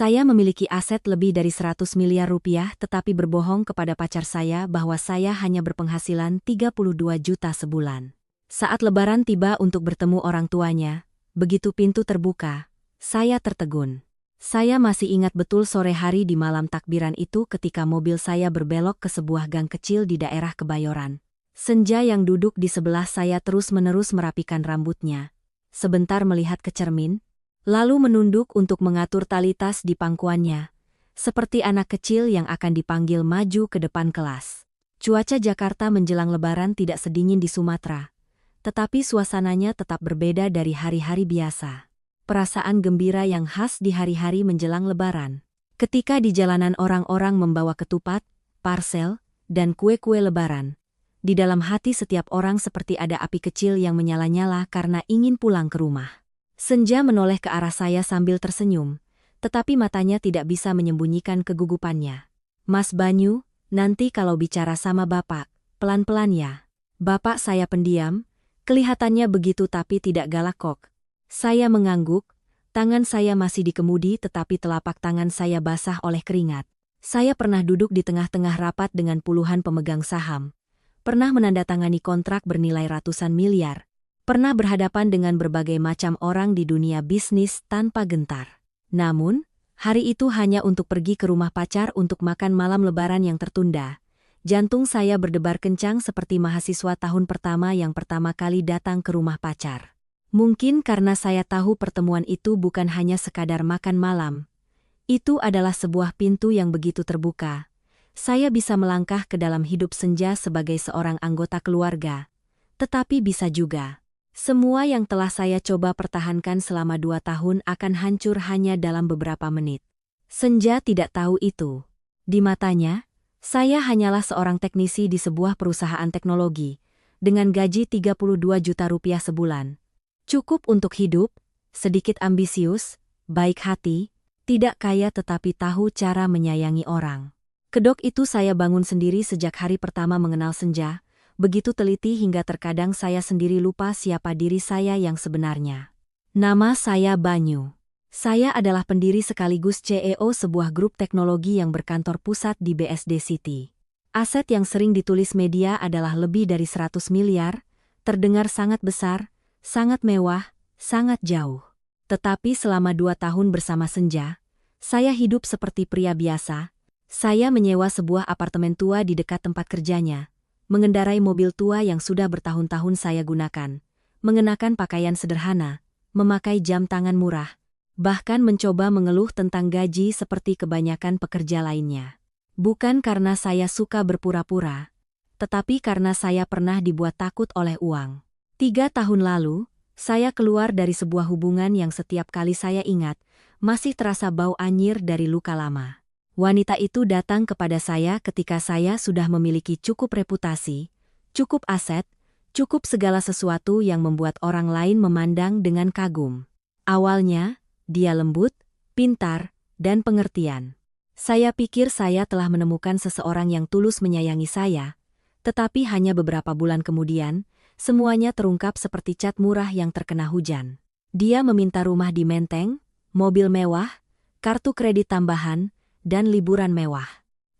Saya memiliki aset lebih dari 100 miliar rupiah tetapi berbohong kepada pacar saya bahwa saya hanya berpenghasilan 32 juta sebulan. Saat lebaran tiba untuk bertemu orang tuanya, begitu pintu terbuka, saya tertegun. Saya masih ingat betul sore hari di malam takbiran itu ketika mobil saya berbelok ke sebuah gang kecil di daerah Kebayoran. Senja yang duduk di sebelah saya terus-menerus merapikan rambutnya. Sebentar melihat ke cermin, lalu menunduk untuk mengatur tali tas di pangkuannya, seperti anak kecil yang akan dipanggil maju ke depan kelas. Cuaca Jakarta menjelang lebaran tidak sedingin di Sumatera, tetapi suasananya tetap berbeda dari hari-hari biasa. Perasaan gembira yang khas di hari-hari menjelang lebaran. Ketika di jalanan orang-orang membawa ketupat, parsel, dan kue-kue lebaran, di dalam hati setiap orang seperti ada api kecil yang menyala-nyala karena ingin pulang ke rumah. Senja menoleh ke arah saya sambil tersenyum, tetapi matanya tidak bisa menyembunyikan kegugupannya. "Mas Banyu, nanti kalau bicara sama Bapak, pelan-pelan ya." Bapak saya pendiam, kelihatannya begitu tapi tidak galak kok. Saya mengangguk, tangan saya masih di kemudi tetapi telapak tangan saya basah oleh keringat. Saya pernah duduk di tengah-tengah rapat dengan puluhan pemegang saham. Pernah menandatangani kontrak bernilai ratusan miliar. Pernah berhadapan dengan berbagai macam orang di dunia bisnis tanpa gentar. Namun, hari itu hanya untuk pergi ke rumah pacar untuk makan malam lebaran yang tertunda. Jantung saya berdebar kencang seperti mahasiswa tahun pertama yang pertama kali datang ke rumah pacar. Mungkin karena saya tahu pertemuan itu bukan hanya sekadar makan malam. Itu adalah sebuah pintu yang begitu terbuka. Saya bisa melangkah ke dalam hidup Senja sebagai seorang anggota keluarga. Tetapi bisa juga, semua yang telah saya coba pertahankan selama 2 tahun akan hancur hanya dalam beberapa menit. Senja tidak tahu itu. Di matanya, saya hanyalah seorang teknisi di sebuah perusahaan teknologi, dengan gaji 32 juta rupiah sebulan. Cukup untuk hidup, sedikit ambisius, baik hati, tidak kaya tetapi tahu cara menyayangi orang. Kedok itu saya bangun sendiri sejak hari pertama mengenal Senja, begitu teliti hingga terkadang saya sendiri lupa siapa diri saya yang sebenarnya. Nama saya Banyu. Saya adalah pendiri sekaligus CEO sebuah grup teknologi yang berkantor pusat di BSD City. Aset yang sering ditulis media adalah lebih dari 100 miliar, terdengar sangat besar, sangat mewah, sangat jauh. Tetapi selama 2 tahun bersama Senja, saya hidup seperti pria biasa. Saya menyewa sebuah apartemen tua di dekat tempat kerjanya, mengendarai mobil tua yang sudah bertahun-tahun saya gunakan, mengenakan pakaian sederhana, memakai jam tangan murah, bahkan mencoba mengeluh tentang gaji seperti kebanyakan pekerja lainnya. Bukan karena saya suka berpura-pura, tetapi karena saya pernah dibuat takut oleh uang. 3 tahun lalu, saya keluar dari sebuah hubungan yang setiap kali saya ingat, masih terasa bau anyir dari luka lama. Wanita itu datang kepada saya ketika saya sudah memiliki cukup reputasi, cukup aset, cukup segala sesuatu yang membuat orang lain memandang dengan kagum. Awalnya, dia lembut, pintar, dan pengertian. Saya pikir saya telah menemukan seseorang yang tulus menyayangi saya, tetapi hanya beberapa bulan kemudian, semuanya terungkap seperti cat murah yang terkena hujan. Dia meminta rumah di Menteng, mobil mewah, kartu kredit tambahan, dan liburan mewah.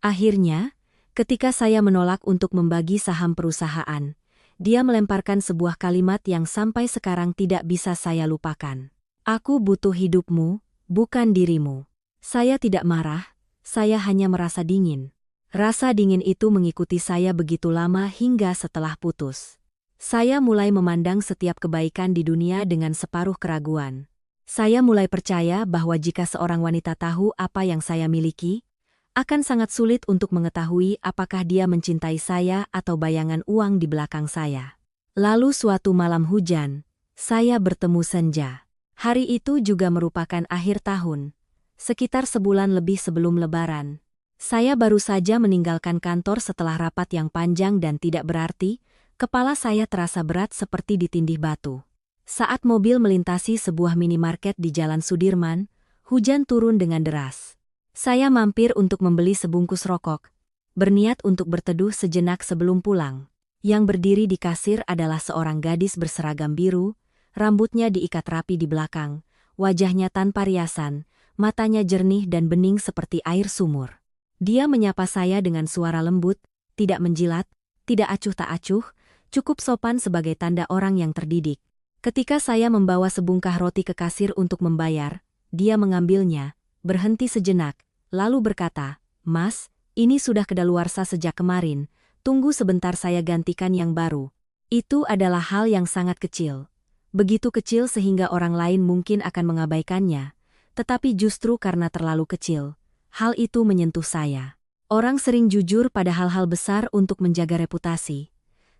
Akhirnya, ketika saya menolak untuk membagi saham perusahaan, dia melemparkan sebuah kalimat yang sampai sekarang tidak bisa saya lupakan. "Aku butuh hidupmu, bukan dirimu." Saya tidak marah, saya hanya merasa dingin. Rasa dingin itu mengikuti saya begitu lama hingga setelah putus. Saya mulai memandang setiap kebaikan di dunia dengan separuh keraguan. Saya mulai percaya bahwa jika seorang wanita tahu apa yang saya miliki, akan sangat sulit untuk mengetahui apakah dia mencintai saya atau bayangan uang di belakang saya. Lalu suatu malam hujan, saya bertemu Senja. Hari itu juga merupakan akhir tahun, sekitar sebulan lebih sebelum Lebaran. Saya baru saja meninggalkan kantor setelah rapat yang panjang dan tidak berarti, kepala saya terasa berat seperti ditindih batu. Saat mobil melintasi sebuah minimarket di Jalan Sudirman, hujan turun dengan deras. Saya mampir untuk membeli sebungkus rokok, berniat untuk berteduh sejenak sebelum pulang. Yang berdiri di kasir adalah seorang gadis berseragam biru, rambutnya diikat rapi di belakang, wajahnya tanpa riasan, matanya jernih dan bening seperti air sumur. Dia menyapa saya dengan suara lembut, tidak menjilat, tidak acuh tak acuh, cukup sopan sebagai tanda orang yang terdidik. Ketika saya membawa sebungkah roti ke kasir untuk membayar, dia mengambilnya, berhenti sejenak, lalu berkata, "Mas, ini sudah kedaluarsa sejak kemarin, tunggu sebentar saya gantikan yang baru." Itu adalah hal yang sangat kecil. Begitu kecil sehingga orang lain mungkin akan mengabaikannya, tetapi justru karena terlalu kecil, hal itu menyentuh saya. Orang sering jujur pada hal-hal besar untuk menjaga reputasi.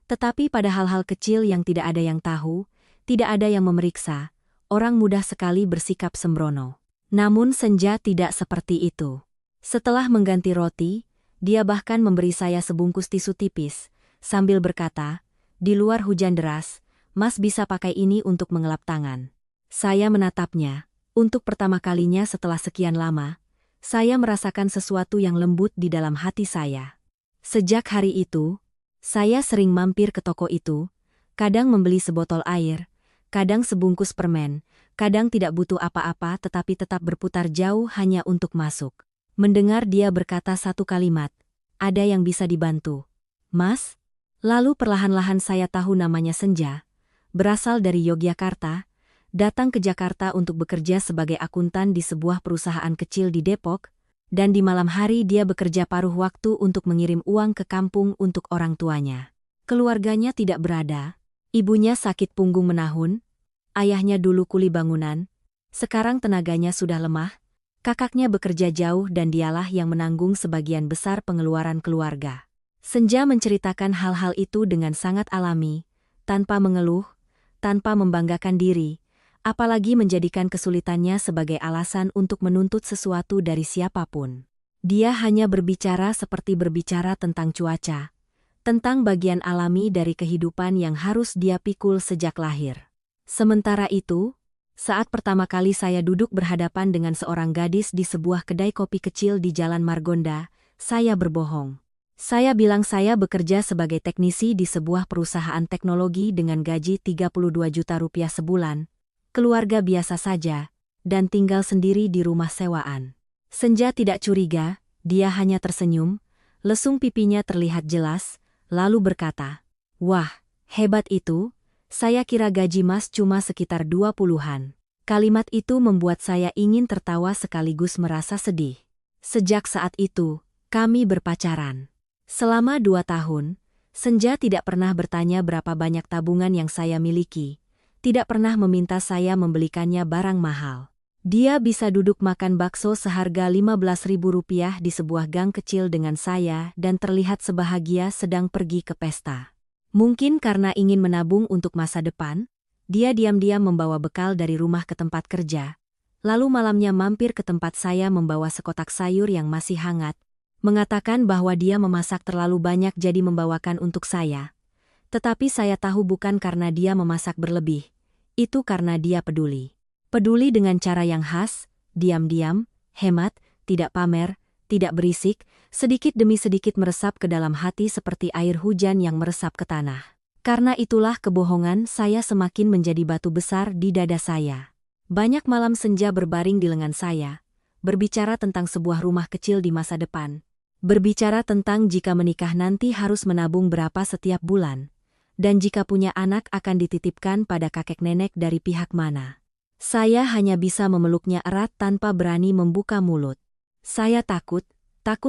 Tetapi pada hal-hal kecil yang tidak ada yang tahu, tidak ada yang memeriksa, orang mudah sekali bersikap sembrono. Namun Senja tidak seperti itu. Setelah mengganti roti, dia bahkan memberi saya sebungkus tisu tipis, sambil berkata, "Di luar hujan deras, Mas bisa pakai ini untuk mengelap tangan." Saya menatapnya. Untuk pertama kalinya setelah sekian lama, saya merasakan sesuatu yang lembut di dalam hati saya. Sejak hari itu, saya sering mampir ke toko itu, kadang membeli sebotol air, kadang sebungkus permen, kadang tidak butuh apa-apa tetapi tetap berputar jauh hanya untuk masuk. Mendengar dia berkata satu kalimat, "Ada yang bisa dibantu, Mas?" Lalu perlahan-lahan saya tahu namanya Senja, berasal dari Yogyakarta, datang ke Jakarta untuk bekerja sebagai akuntan di sebuah perusahaan kecil di Depok, dan di malam hari dia bekerja paruh waktu untuk mengirim uang ke kampung untuk orang tuanya. Keluarganya tidak berada, ibunya sakit punggung menahun, ayahnya dulu kuli bangunan, sekarang tenaganya sudah lemah, kakaknya bekerja jauh dan dialah yang menanggung sebagian besar pengeluaran keluarga. Senja menceritakan hal-hal itu dengan sangat alami, tanpa mengeluh, tanpa membanggakan diri, apalagi menjadikan kesulitannya sebagai alasan untuk menuntut sesuatu dari siapapun. Dia hanya berbicara seperti berbicara tentang cuaca, tentang bagian alami dari kehidupan yang harus dia pikul sejak lahir. Sementara itu, saat pertama kali saya duduk berhadapan dengan seorang gadis di sebuah kedai kopi kecil di Jalan Margonda, saya berbohong. Saya bilang saya bekerja sebagai teknisi di sebuah perusahaan teknologi dengan gaji 32 juta rupiah sebulan, keluarga biasa saja, dan tinggal sendiri di rumah sewaan. Senja tidak curiga, dia hanya tersenyum, lesung pipinya terlihat jelas, lalu berkata, "Wah, hebat itu, saya kira gaji Mas cuma sekitar 20-an. Kalimat itu membuat saya ingin tertawa sekaligus merasa sedih. Sejak saat itu, kami berpacaran. Selama 2 tahun, Senja tidak pernah bertanya berapa banyak tabungan yang saya miliki, tidak pernah meminta saya membelikannya barang mahal. Dia bisa duduk makan bakso seharga Rp15.000 di sebuah gang kecil dengan saya dan terlihat sebahagia sedang pergi ke pesta. Mungkin karena ingin menabung untuk masa depan, dia diam-diam membawa bekal dari rumah ke tempat kerja, lalu malamnya mampir ke tempat saya membawa sekotak sayur yang masih hangat, mengatakan bahwa dia memasak terlalu banyak jadi membawakan untuk saya. Tetapi saya tahu bukan karena dia memasak berlebih, itu karena dia peduli. Peduli dengan cara yang khas, diam-diam, hemat, tidak pamer, tidak berisik, sedikit demi sedikit meresap ke dalam hati seperti air hujan yang meresap ke tanah. Karena itulah kebohongan saya semakin menjadi batu besar di dada saya. Banyak malam Senja berbaring di lengan saya, berbicara tentang sebuah rumah kecil di masa depan, berbicara tentang jika menikah nanti harus menabung berapa setiap bulan, dan jika punya anak akan dititipkan pada kakek nenek dari pihak mana. Saya hanya bisa memeluknya erat tanpa berani membuka mulut. Saya takut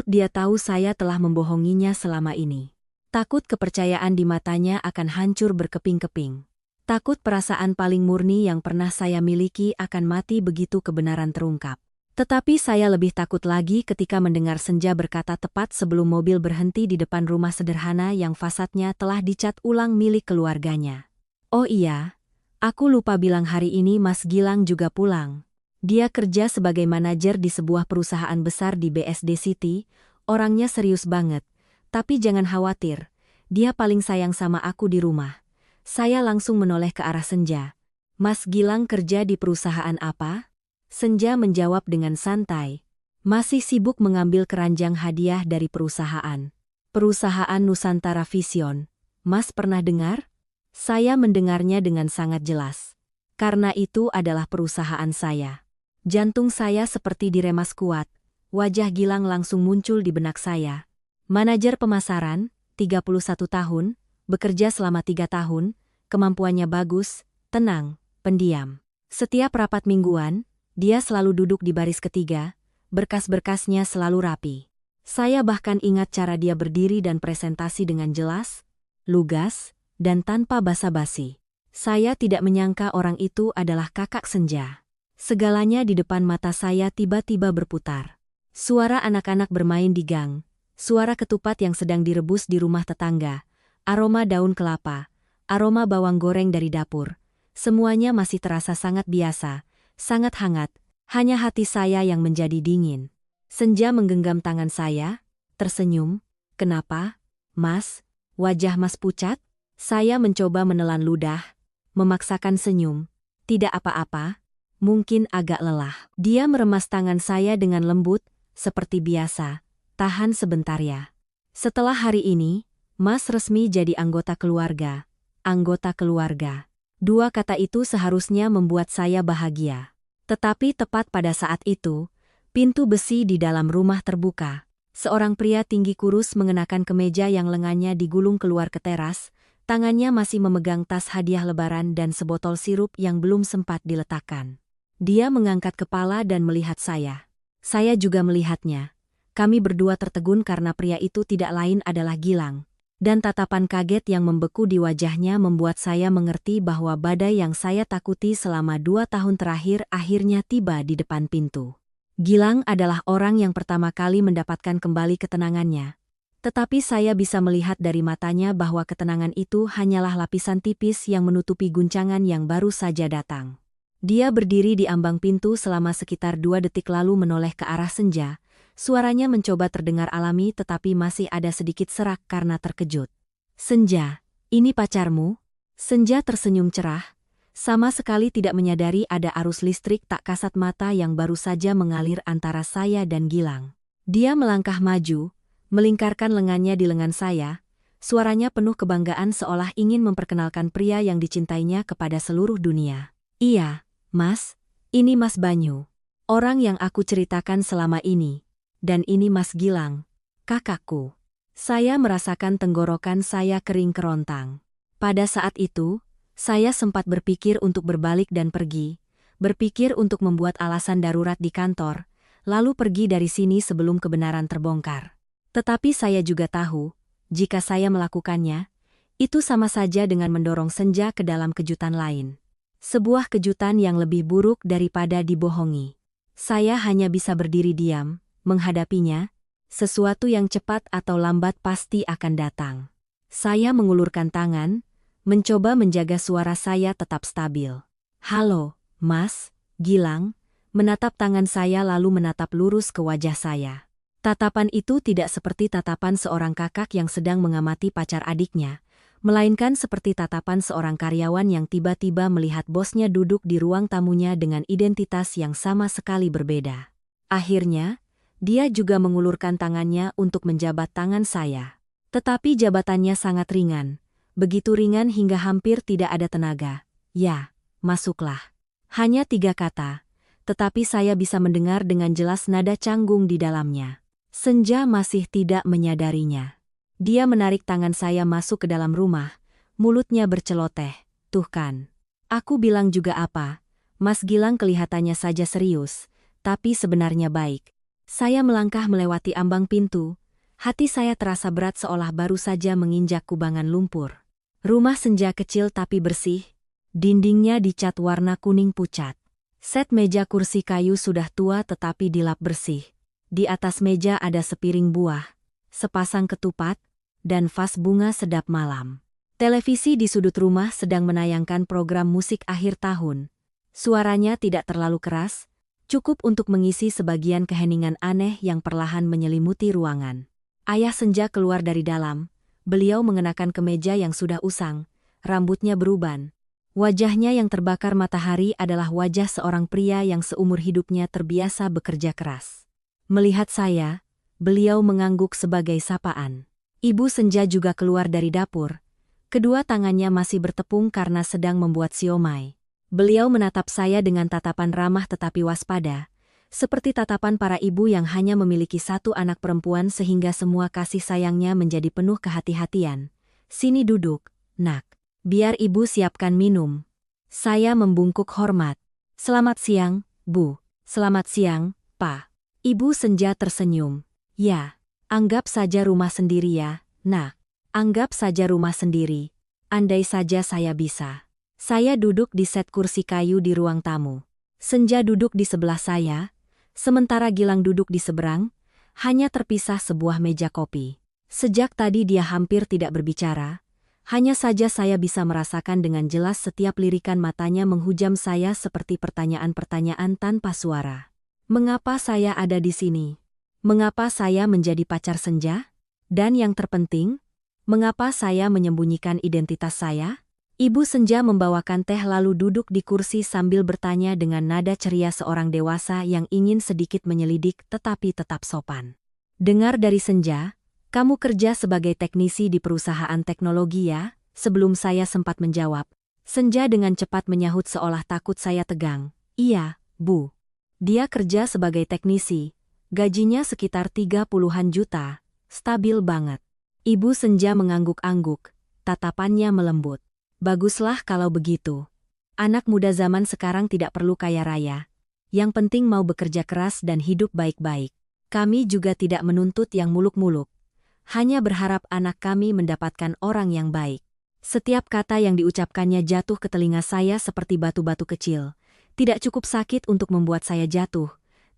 dia tahu saya telah membohonginya selama ini. Takut kepercayaan di matanya akan hancur berkeping-keping. Takut perasaan paling murni yang pernah saya miliki akan mati begitu kebenaran terungkap. Tetapi saya lebih takut lagi ketika mendengar Senja berkata tepat sebelum mobil berhenti di depan rumah sederhana yang fasadnya telah dicat ulang milik keluarganya. "Oh iya, aku lupa bilang hari ini Mas Gilang juga pulang. Dia kerja sebagai manajer di sebuah perusahaan besar di BSD City, orangnya serius banget. Tapi jangan khawatir, dia paling sayang sama aku di rumah." Saya langsung menoleh ke arah Senja. "Mas Gilang kerja di perusahaan apa?" Senja menjawab dengan santai. "Masih sibuk mengambil keranjang hadiah dari perusahaan. Perusahaan Nusantara Vision. Mas pernah dengar?" Saya mendengarnya dengan sangat jelas. Karena itu adalah perusahaan saya. Jantung saya seperti diremas kuat. Wajah Gilang langsung muncul di benak saya. Manajer pemasaran, 31 tahun, bekerja selama 3 tahun, kemampuannya bagus, tenang, pendiam. Setiap rapat mingguan, dia selalu duduk di baris ketiga, berkas-berkasnya selalu rapi. Saya bahkan ingat cara dia berdiri dan presentasi dengan jelas, lugas, dan tanpa basa-basi. Saya tidak menyangka orang itu adalah kakak Senja. Segalanya di depan mata saya tiba-tiba berputar. Suara anak-anak bermain di gang, suara ketupat yang sedang direbus di rumah tetangga, aroma daun kelapa, aroma bawang goreng dari dapur. Semuanya masih terasa sangat biasa, sangat hangat, hanya hati saya yang menjadi dingin. Senja menggenggam tangan saya, tersenyum. "Kenapa, Mas? Wajah Mas pucat?" Saya mencoba menelan ludah, memaksakan senyum. "Tidak apa-apa. Mungkin agak lelah." Dia meremas tangan saya dengan lembut, seperti biasa. "Tahan sebentar ya. Setelah hari ini, Mas resmi jadi anggota keluarga." Anggota keluarga. Dua kata itu seharusnya membuat saya bahagia. Tetapi tepat pada saat itu, pintu besi di dalam rumah terbuka. Seorang pria tinggi kurus mengenakan kemeja yang lengannya digulung keluar ke teras, tangannya masih memegang tas hadiah lebaran dan sebotol sirup yang belum sempat diletakkan. Dia mengangkat kepala dan melihat saya. Saya juga melihatnya. Kami berdua tertegun karena pria itu tidak lain adalah Gilang. Dan tatapan kaget yang membeku di wajahnya membuat saya mengerti bahwa badai yang saya takuti selama 2 tahun terakhir akhirnya tiba di depan pintu. Gilang adalah orang yang pertama kali mendapatkan kembali ketenangannya. Tetapi saya bisa melihat dari matanya bahwa ketenangan itu hanyalah lapisan tipis yang menutupi guncangan yang baru saja datang. Dia berdiri di ambang pintu selama sekitar 2 detik lalu menoleh ke arah Senja. Suaranya mencoba terdengar alami tetapi masih ada sedikit serak karena terkejut. "Senja, ini pacarmu?" Senja tersenyum cerah, sama sekali tidak menyadari ada arus listrik tak kasat mata yang baru saja mengalir antara saya dan Gilang. Dia melangkah maju, melingkarkan lengannya di lengan saya, suaranya penuh kebanggaan seolah ingin memperkenalkan pria yang dicintainya kepada seluruh dunia. "Iya, Mas, ini Mas Banyu. Orang yang aku ceritakan selama ini. Dan ini Mas Gilang, kakakku." Saya merasakan tenggorokan saya kering kerontang. Pada saat itu, saya sempat berpikir untuk berbalik dan pergi, berpikir untuk membuat alasan darurat di kantor, lalu pergi dari sini sebelum kebenaran terbongkar. Tetapi saya juga tahu, jika saya melakukannya, itu sama saja dengan mendorong Senja ke dalam kejutan lain. Sebuah kejutan yang lebih buruk daripada dibohongi. Saya hanya bisa berdiri diam, menghadapinya. Sesuatu yang cepat atau lambat pasti akan datang. Saya mengulurkan tangan, mencoba menjaga suara saya tetap stabil. "Halo, Mas." Gilang menatap tangan saya lalu menatap lurus ke wajah saya. Tatapan itu tidak seperti tatapan seorang kakak yang sedang mengamati pacar adiknya, melainkan seperti tatapan seorang karyawan yang tiba-tiba melihat bosnya duduk di ruang tamunya dengan identitas yang sama sekali berbeda. Akhirnya, dia juga mengulurkan tangannya untuk menjabat tangan saya. Tetapi jabatannya sangat ringan, begitu ringan hingga hampir tidak ada tenaga. "Ya, masuklah." Hanya 3 kata, tetapi saya bisa mendengar dengan jelas nada canggung di dalamnya. Senja masih tidak menyadarinya. Dia menarik tangan saya masuk ke dalam rumah, mulutnya berceloteh. "Tuh kan, aku bilang juga apa." Mas Gilang kelihatannya saja serius, tapi sebenarnya baik. Saya melangkah melewati ambang pintu, hati saya terasa berat seolah baru saja menginjak kubangan lumpur. Rumah Senja kecil tapi bersih, dindingnya dicat warna kuning pucat. Set meja kursi kayu sudah tua tetapi dilap bersih. Di atas meja ada sepiring buah, sepasang ketupat, dan vas bunga sedap malam. Televisi di sudut rumah sedang menayangkan program musik akhir tahun. Suaranya tidak terlalu keras, cukup untuk mengisi sebagian keheningan aneh yang perlahan menyelimuti ruangan. Ayah Senja keluar dari dalam. Beliau mengenakan kemeja yang sudah usang, rambutnya beruban. Wajahnya yang terbakar matahari adalah wajah seorang pria yang seumur hidupnya terbiasa bekerja keras. Melihat saya, beliau mengangguk sebagai sapaan. Ibu Senja juga keluar dari dapur. Kedua tangannya masih bertepung karena sedang membuat siomay. Beliau menatap saya dengan tatapan ramah tetapi waspada, seperti tatapan para ibu yang hanya memiliki satu anak perempuan sehingga semua kasih sayangnya menjadi penuh kehati-hatian. Sini duduk, nak. Biar ibu siapkan minum. Saya membungkuk hormat. Selamat siang, Bu. Selamat siang, Pak. Ibu Senja tersenyum. Ya, anggap saja rumah sendiri ya, nak. Anggap saja rumah sendiri. Andai saja saya bisa. Saya duduk di set kursi kayu di ruang tamu. Senja duduk di sebelah saya, sementara Gilang duduk di seberang, hanya terpisah sebuah meja kopi. Sejak tadi dia hampir tidak berbicara, hanya saja saya bisa merasakan dengan jelas setiap lirikan matanya menghujam saya seperti pertanyaan-pertanyaan tanpa suara. Mengapa saya ada di sini? Mengapa saya menjadi pacar Senja? Dan yang terpenting, mengapa saya menyembunyikan identitas saya? Ibu Senja membawakan teh lalu duduk di kursi sambil bertanya dengan nada ceria seorang dewasa yang ingin sedikit menyelidik tetapi tetap sopan. Dengar dari Senja, kamu kerja sebagai teknisi di perusahaan teknologi ya? Sebelum saya sempat menjawab, Senja dengan cepat menyahut seolah takut saya tegang. Iya, Bu. Dia kerja sebagai teknisi, gajinya sekitar 30-an juta, stabil banget. Ibu Senja mengangguk-angguk, tatapannya melembut. Baguslah kalau begitu. Anak muda zaman sekarang tidak perlu kaya raya. Yang penting mau bekerja keras dan hidup baik-baik. Kami juga tidak menuntut yang muluk-muluk. Hanya berharap anak kami mendapatkan orang yang baik. Setiap kata yang diucapkannya jatuh ke telinga saya seperti batu-batu kecil. Tidak cukup sakit untuk membuat saya jatuh,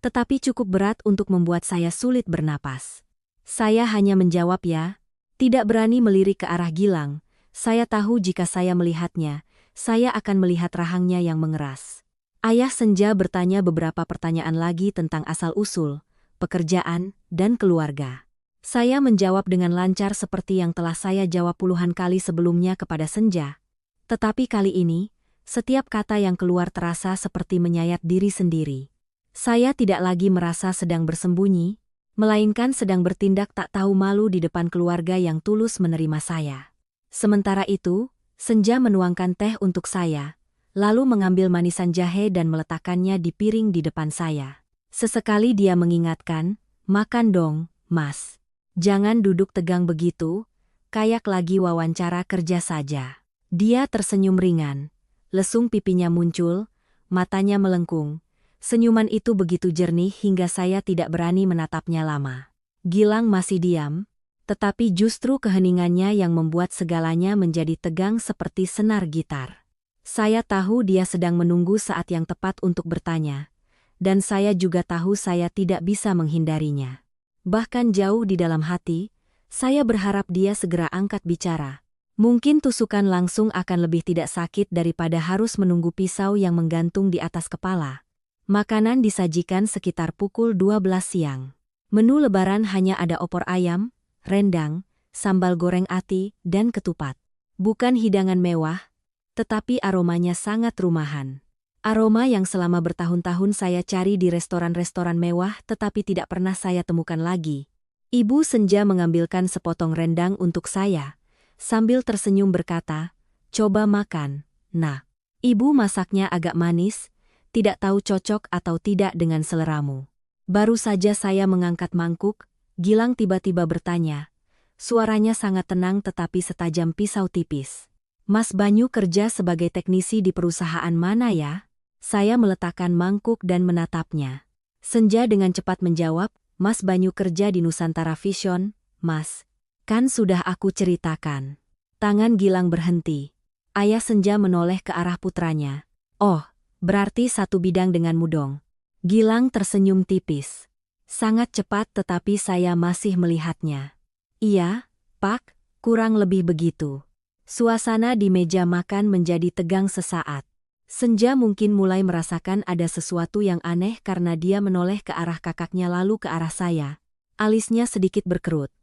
tetapi cukup berat untuk membuat saya sulit bernapas. Saya hanya menjawab ya, tidak berani melirik ke arah Gilang. Saya tahu jika saya melihatnya, saya akan melihat rahangnya yang mengeras. Ayah Senja bertanya beberapa pertanyaan lagi tentang asal-usul, pekerjaan, dan keluarga. Saya menjawab dengan lancar seperti yang telah saya jawab puluhan kali sebelumnya kepada Senja. Tetapi kali ini, setiap kata yang keluar terasa seperti menyayat diri sendiri. Saya tidak lagi merasa sedang bersembunyi, melainkan sedang bertindak tak tahu malu di depan keluarga yang tulus menerima saya. Sementara itu, Senja menuangkan teh untuk saya, lalu mengambil manisan jahe dan meletakkannya di piring di depan saya. Sesekali dia mengingatkan, makan dong, Mas. Jangan duduk tegang begitu, kayak lagi wawancara kerja saja. Dia tersenyum ringan. Lesung pipinya muncul, matanya melengkung. Senyuman itu begitu jernih hingga saya tidak berani menatapnya lama. Gilang masih diam, tetapi justru keheningannya yang membuat segalanya menjadi tegang seperti senar gitar. Saya tahu dia sedang menunggu saat yang tepat untuk bertanya, dan saya juga tahu saya tidak bisa menghindarinya. Bahkan jauh di dalam hati, saya berharap dia segera angkat bicara. Mungkin tusukan langsung akan lebih tidak sakit daripada harus menunggu pisau yang menggantung di atas kepala. Makanan disajikan sekitar pukul 12 siang. Menu lebaran hanya ada opor ayam, rendang, sambal goreng ati, dan ketupat. Bukan hidangan mewah, tetapi aromanya sangat rumahan. Aroma yang selama bertahun-tahun saya cari di restoran-restoran mewah tetapi tidak pernah saya temukan lagi. Ibu Senja mengambilkan sepotong rendang untuk saya, sambil tersenyum berkata, coba makan, nak. Ibu masaknya agak manis, tidak tahu cocok atau tidak dengan seleramu. Baru saja saya mengangkat mangkuk, Gilang tiba-tiba bertanya. Suaranya sangat tenang tetapi setajam pisau tipis. Mas Banyu kerja sebagai teknisi di perusahaan mana ya? Saya meletakkan mangkuk dan menatapnya. Senja dengan cepat menjawab, Mas Banyu kerja di Nusantara Vision, Mas. Kan sudah aku ceritakan. Tangan Gilang berhenti. Ayah Senja menoleh ke arah putranya. Oh, berarti satu bidang denganmu dong. Gilang tersenyum tipis. Sangat cepat tetapi saya masih melihatnya. Iya, Pak, kurang lebih begitu. Suasana di meja makan menjadi tegang sesaat. Senja mungkin mulai merasakan ada sesuatu yang aneh karena dia menoleh ke arah kakaknya lalu ke arah saya. Alisnya sedikit berkerut.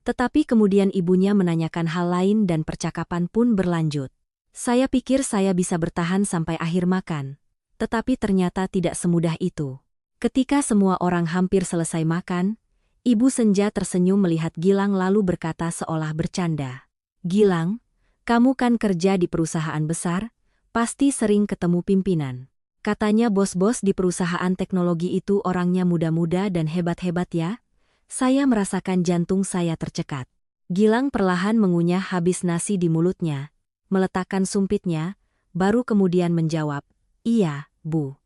Tetapi kemudian ibunya menanyakan hal lain dan percakapan pun berlanjut. Saya pikir saya bisa bertahan sampai akhir makan. Tetapi ternyata tidak semudah itu. Ketika semua orang hampir selesai makan, Ibu Senja tersenyum melihat Gilang lalu berkata seolah bercanda. Gilang, kamu kan kerja di perusahaan besar, Pasti sering ketemu pimpinan. Katanya bos-bos di perusahaan teknologi itu orangnya muda-muda dan hebat-hebat ya. Saya merasakan jantung saya tercekat. Gilang perlahan mengunyah habis nasi di mulutnya, meletakkan sumpitnya, baru kemudian menjawab, "Iya, Bu.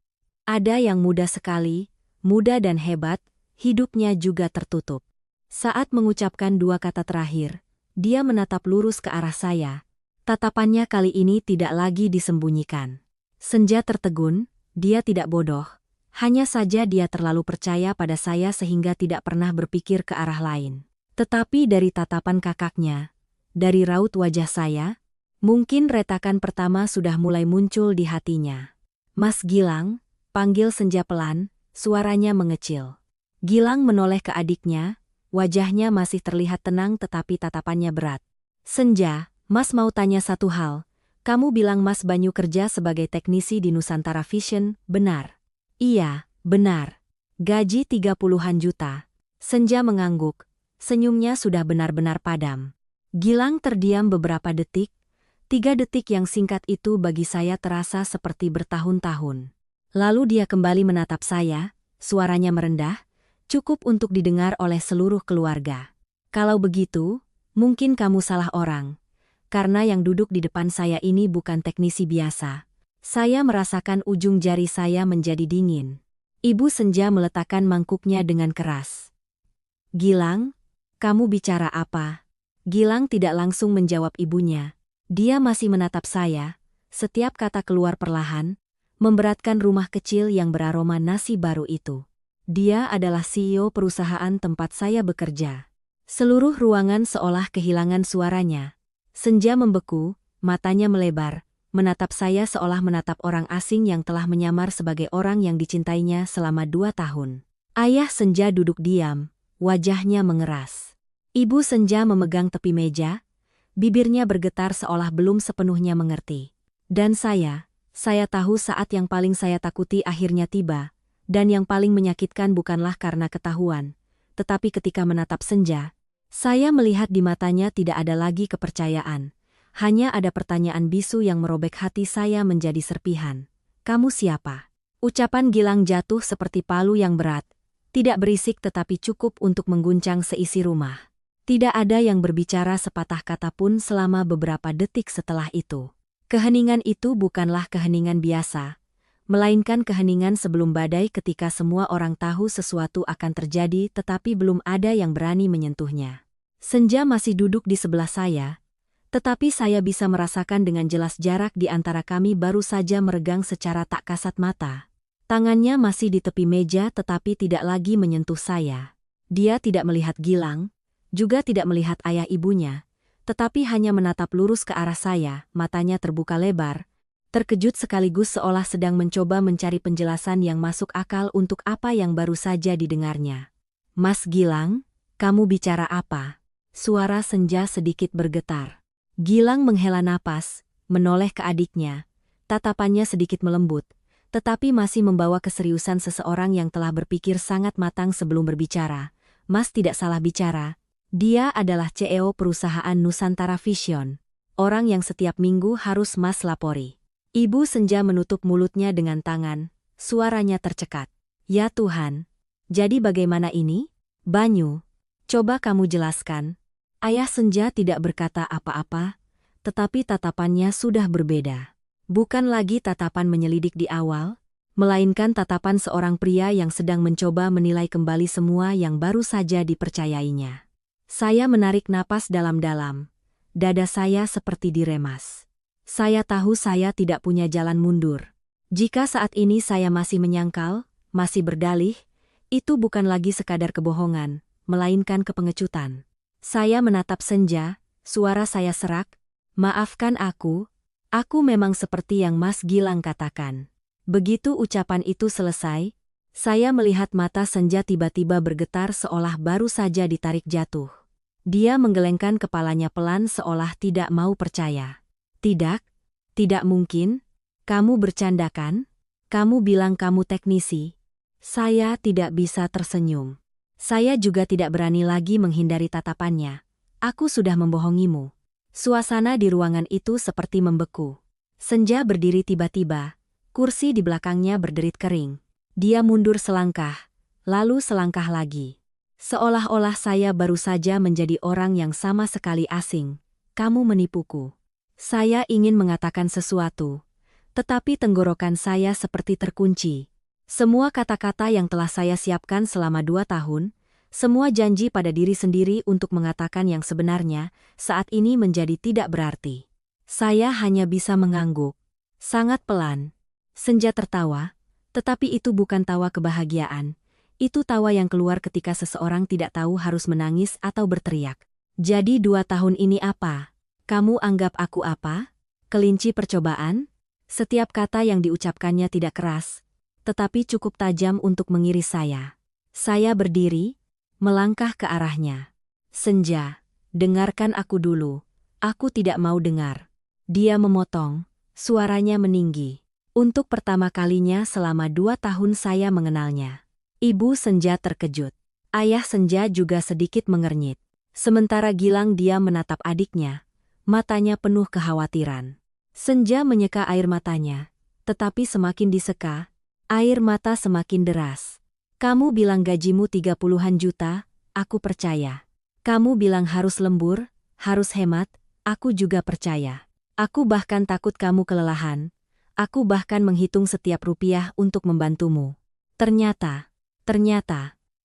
Ada yang muda sekali, muda dan hebat, hidupnya juga tertutup." Saat mengucapkan dua kata terakhir, dia menatap lurus ke arah saya. Tatapannya kali ini tidak lagi disembunyikan. Senja tertegun, dia tidak bodoh. Hanya saja dia terlalu percaya pada saya sehingga tidak pernah berpikir ke arah lain. Tetapi dari tatapan kakaknya, dari raut wajah saya, mungkin retakan pertama sudah mulai muncul di hatinya. "Mas Gilang," panggil Senja pelan, suaranya mengecil. Gilang menoleh ke adiknya, wajahnya masih terlihat tenang tetapi tatapannya berat. "Senja, Mas mau tanya satu hal. Kamu bilang Mas Banyu kerja sebagai teknisi di Nusantara Vision, benar?" "Iya, benar. Gaji 30-an juta. Senja mengangguk. Senyumnya sudah benar-benar padam. Gilang terdiam beberapa detik. 3 detik yang singkat itu bagi saya terasa seperti bertahun-tahun. Lalu dia kembali menatap saya, suaranya merendah, cukup untuk didengar oleh seluruh keluarga. "Kalau begitu, mungkin kamu salah orang. Karena yang duduk di depan saya ini bukan teknisi biasa." Saya merasakan ujung jari saya menjadi dingin. Ibu Senja meletakkan mangkuknya dengan keras. "Gilang, kamu bicara apa?" Gilang tidak langsung menjawab ibunya. Dia masih menatap saya, setiap kata keluar perlahan, memberatkan rumah kecil yang beraroma nasi baru itu. Dia adalah CEO perusahaan tempat saya bekerja. Seluruh ruangan seolah kehilangan suaranya. Senja membeku, matanya melebar, menatap saya seolah menatap orang asing yang telah menyamar sebagai orang yang dicintainya selama 2 tahun. Ayah Senja duduk diam, wajahnya mengeras. Ibu Senja memegang tepi meja, bibirnya bergetar seolah belum sepenuhnya mengerti. Dan saya tahu saat yang paling saya takuti akhirnya tiba, dan yang paling menyakitkan bukanlah karena ketahuan, tetapi ketika menatap Senja, saya melihat di matanya tidak ada lagi kepercayaan. Hanya ada pertanyaan bisu yang merobek hati saya menjadi serpihan. "Kamu siapa?" Ucapan Gilang jatuh seperti palu yang berat, tidak berisik tetapi cukup untuk mengguncang seisi rumah. Tidak ada yang berbicara sepatah kata pun selama beberapa detik setelah itu. Keheningan itu bukanlah keheningan biasa, melainkan keheningan sebelum badai ketika semua orang tahu sesuatu akan terjadi tetapi belum ada yang berani menyentuhnya. Senja masih duduk di sebelah saya, tetapi saya bisa merasakan dengan jelas jarak di antara kami baru saja meregang secara tak kasat mata. Tangannya masih di tepi meja tetapi tidak lagi menyentuh saya. Dia tidak melihat Gilang, juga tidak melihat ayah ibunya, tetapi hanya menatap lurus ke arah saya, matanya terbuka lebar, terkejut sekaligus seolah sedang mencoba mencari penjelasan yang masuk akal untuk apa yang baru saja didengarnya. "Mas Gilang, kamu bicara apa?" Suara Senja sedikit bergetar. Gilang menghela napas, menoleh ke adiknya. Tatapannya sedikit melembut, tetapi masih membawa keseriusan seseorang yang telah berpikir sangat matang sebelum berbicara. "Mas tidak salah bicara. Dia adalah CEO perusahaan Nusantara Vision. Orang yang setiap minggu harus Mas lapori." Ibu Senja menutup mulutnya dengan tangan, suaranya tercekat. "Ya Tuhan, jadi bagaimana ini? Banyu, coba kamu jelaskan." Ayah Senja tidak berkata apa-apa, tetapi tatapannya sudah berbeda. Bukan lagi tatapan menyelidik di awal, melainkan tatapan seorang pria yang sedang mencoba menilai kembali semua yang baru saja dipercayainya. Saya menarik napas dalam-dalam. Dada saya seperti diremas. Saya tahu saya tidak punya jalan mundur. Jika saat ini saya masih menyangkal, masih berdalih, itu bukan lagi sekadar kebohongan, melainkan kepengecutan. Saya menatap Senja, suara saya serak, "Maafkan aku memang seperti yang Mas Gilang katakan." Begitu ucapan itu selesai, saya melihat mata Senja tiba-tiba bergetar seolah baru saja ditarik jatuh. Dia menggelengkan kepalanya pelan seolah tidak mau percaya. "Tidak, tidak mungkin. Kamu bercanda kan? Kamu bilang kamu teknisi." Saya tidak bisa tersenyum. Saya juga tidak berani lagi menghindari tatapannya. "Aku sudah membohongimu." Suasana di ruangan itu seperti membeku. Senja berdiri tiba-tiba, kursi di belakangnya berderit kering. Dia mundur selangkah, lalu selangkah lagi. Seolah-olah saya baru saja menjadi orang yang sama sekali asing. Kamu menipuku. Saya ingin mengatakan sesuatu, tetapi tenggorokan saya seperti terkunci. Semua kata-kata yang telah saya siapkan selama 2 tahun, semua janji pada diri sendiri untuk mengatakan yang sebenarnya, saat ini menjadi tidak berarti. Saya hanya bisa mengangguk. Sangat pelan. Senja tertawa, tetapi itu bukan tawa kebahagiaan. Itu tawa yang keluar ketika seseorang tidak tahu harus menangis atau berteriak. Jadi 2 tahun ini apa? Kamu anggap aku apa? Kelinci percobaan? Setiap kata yang diucapkannya tidak keras, tetapi cukup tajam untuk mengiris saya. Saya berdiri, melangkah ke arahnya. Senja, dengarkan aku dulu. Aku tidak mau dengar. Dia memotong, suaranya meninggi. Untuk pertama kalinya selama 2 tahun saya mengenalnya. Ibu Senja terkejut. Ayah Senja juga sedikit mengernyit. Sementara Gilang dia menatap adiknya. Matanya penuh kekhawatiran. Senja menyeka air matanya. Tetapi semakin diseka, air mata semakin deras. Kamu bilang gajimu 30-an juta, aku percaya. Kamu bilang harus lembur, harus hemat, aku juga percaya. Aku bahkan takut kamu kelelahan. Aku bahkan menghitung setiap rupiah untuk membantumu. Ternyata,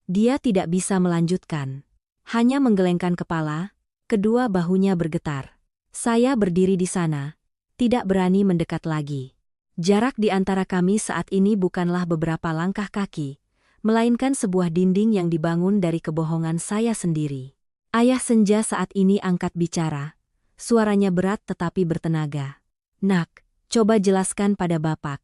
dia tidak bisa melanjutkan. Hanya menggelengkan kepala, kedua bahunya bergetar. Saya berdiri di sana, tidak berani mendekat lagi. Jarak di antara kami saat ini bukanlah beberapa langkah kaki, melainkan sebuah dinding yang dibangun dari kebohongan saya sendiri. Ayah Senja saat ini angkat bicara. Suaranya berat tetapi bertenaga. Nak, coba jelaskan pada Bapak,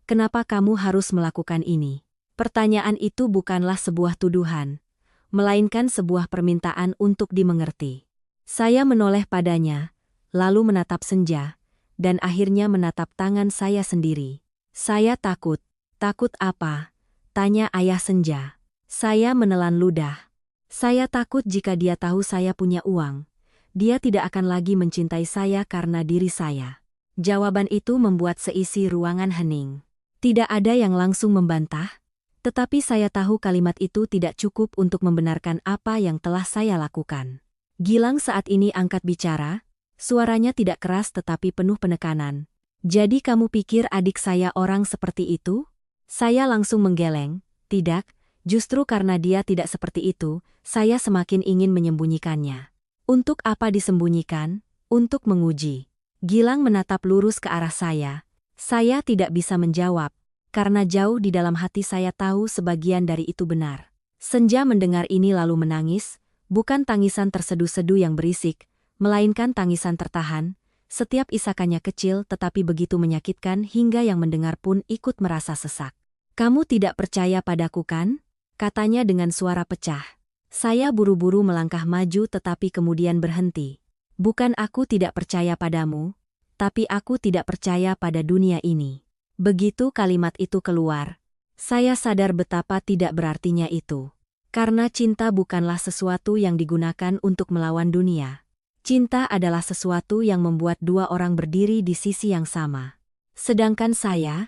kenapa kamu harus melakukan ini? Pertanyaan itu bukanlah sebuah tuduhan, melainkan sebuah permintaan untuk dimengerti. Saya menoleh padanya, lalu menatap Senja, dan akhirnya menatap tangan saya sendiri. Saya takut. Takut apa? Tanya Ayah Senja. Saya menelan ludah. Saya takut jika dia tahu saya punya uang. Dia tidak akan lagi mencintai saya karena diri saya. Jawaban itu membuat seisi ruangan hening. Tidak ada yang langsung membantah, tetapi saya tahu kalimat itu tidak cukup untuk membenarkan apa yang telah saya lakukan. Gilang saat ini angkat bicara, suaranya tidak keras tetapi penuh penekanan. Jadi kamu pikir adik saya orang seperti itu? Saya langsung menggeleng. Tidak, justru karena dia tidak seperti itu, saya semakin ingin menyembunyikannya. Untuk apa disembunyikan? Untuk menguji. Gilang menatap lurus ke arah saya. Saya tidak bisa menjawab, karena jauh di dalam hati saya tahu sebagian dari itu benar. Senja mendengar ini lalu menangis, bukan tangisan terseduh-seduh yang berisik, melainkan tangisan tertahan. Setiap isakannya kecil tetapi begitu menyakitkan hingga yang mendengar pun ikut merasa sesak. Kamu tidak percaya padaku kan? Katanya dengan suara pecah. Saya buru-buru melangkah maju tetapi kemudian berhenti. Bukan aku tidak percaya padamu, tapi aku tidak percaya pada dunia ini. Begitu kalimat itu keluar, saya sadar betapa tidak berartinya itu. Karena cinta bukanlah sesuatu yang digunakan untuk melawan dunia. Cinta adalah sesuatu yang membuat dua orang berdiri di sisi yang sama. Sedangkan saya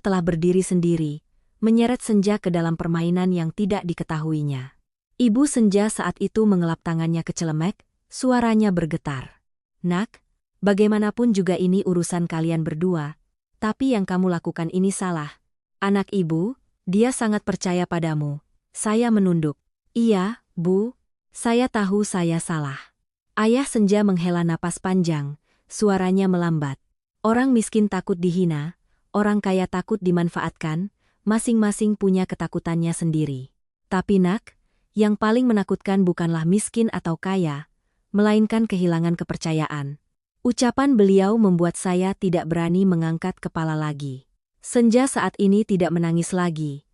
telah berdiri sendiri, menyeret Senja ke dalam permainan yang tidak diketahuinya. Ibu Senja saat itu mengelap tangannya ke celemek, suaranya bergetar. Nak, bagaimanapun juga ini urusan kalian berdua. Tapi yang kamu lakukan ini salah. Anak ibu, dia sangat percaya padamu. Saya menunduk. Iya, Bu. Saya tahu saya salah. Ayah Senja menghela napas panjang. Suaranya melambat. Orang miskin takut dihina. Orang kaya takut dimanfaatkan. Masing-masing punya ketakutannya sendiri. Tapi nak, yang paling menakutkan bukanlah miskin atau kaya, melainkan kehilangan kepercayaan. Ucapan beliau membuat saya tidak berani mengangkat kepala lagi. Senja saat ini tidak menangis lagi,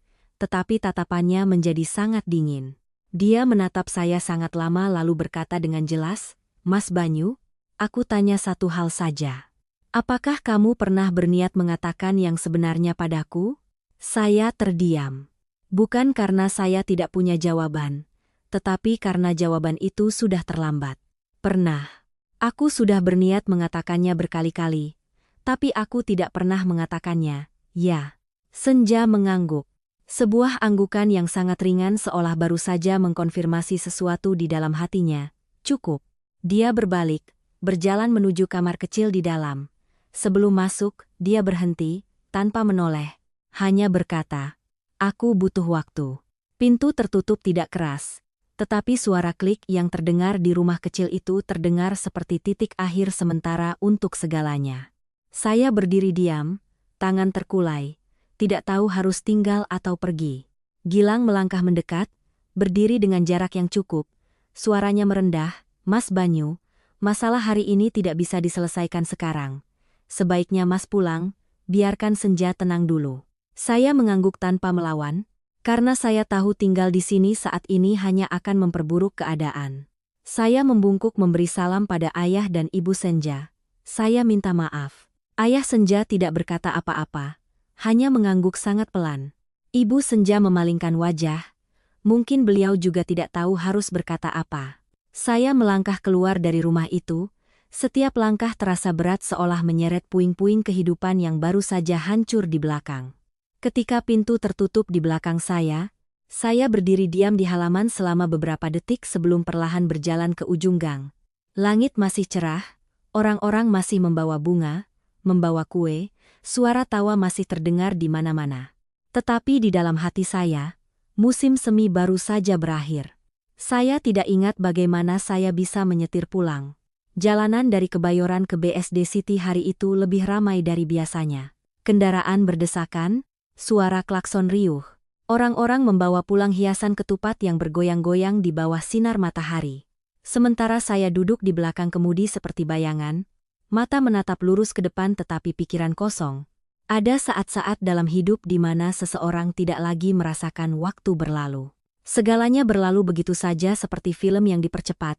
tetapi tatapannya menjadi sangat dingin. Dia menatap saya sangat lama lalu berkata dengan jelas, Mas Banyu, aku tanya satu hal saja. Apakah kamu pernah berniat mengatakan yang sebenarnya padaku? Saya terdiam. Bukan karena saya tidak punya jawaban, tetapi karena jawaban itu sudah terlambat. Pernah. Aku sudah berniat mengatakannya berkali-kali, Tapi aku tidak pernah mengatakannya, ya. Senja mengangguk. Sebuah anggukan yang sangat ringan seolah baru saja mengkonfirmasi sesuatu di dalam hatinya. Cukup. Dia berbalik, berjalan menuju kamar kecil di dalam. Sebelum masuk, dia berhenti, tanpa menoleh. Hanya berkata, "Aku butuh waktu." Pintu tertutup tidak keras. Tetapi suara klik yang terdengar di rumah kecil itu terdengar seperti titik akhir sementara untuk segalanya. Saya berdiri diam, tangan terkulai, tidak tahu harus tinggal atau pergi. Gilang melangkah mendekat, berdiri dengan jarak yang cukup. Suaranya merendah, "Mas Banyu, masalah hari ini tidak bisa diselesaikan sekarang. Sebaiknya Mas pulang, biarkan Senja tenang dulu." Saya mengangguk tanpa melawan, karena saya tahu tinggal di sini saat ini hanya akan memperburuk keadaan. Saya membungkuk memberi salam pada ayah dan ibu Senja. Saya minta maaf. Ayah Senja tidak berkata apa-apa, hanya mengangguk sangat pelan. Ibu Senja memalingkan wajah, mungkin beliau juga tidak tahu harus berkata apa. Saya melangkah keluar dari rumah itu, setiap langkah terasa berat seolah menyeret puing-puing kehidupan yang baru saja hancur di belakang. Ketika pintu tertutup di belakang saya berdiri diam di halaman selama beberapa detik sebelum perlahan berjalan ke ujung gang. Langit masih cerah, orang-orang masih membawa bunga, membawa kue, suara tawa masih terdengar di mana-mana. Tetapi di dalam hati saya, musim semi baru saja berakhir. Saya tidak ingat bagaimana saya bisa menyetir pulang. Jalanan dari Kebayoran ke BSD City hari itu lebih ramai dari biasanya. Kendaraan berdesakan, suara klakson riuh. Orang-orang membawa pulang hiasan ketupat yang bergoyang-goyang di bawah sinar matahari. Sementara saya duduk di belakang kemudi seperti bayangan, mata menatap lurus ke depan tetapi pikiran kosong. Ada saat-saat dalam hidup di mana seseorang tidak lagi merasakan waktu berlalu. Segalanya berlalu begitu saja seperti film yang dipercepat.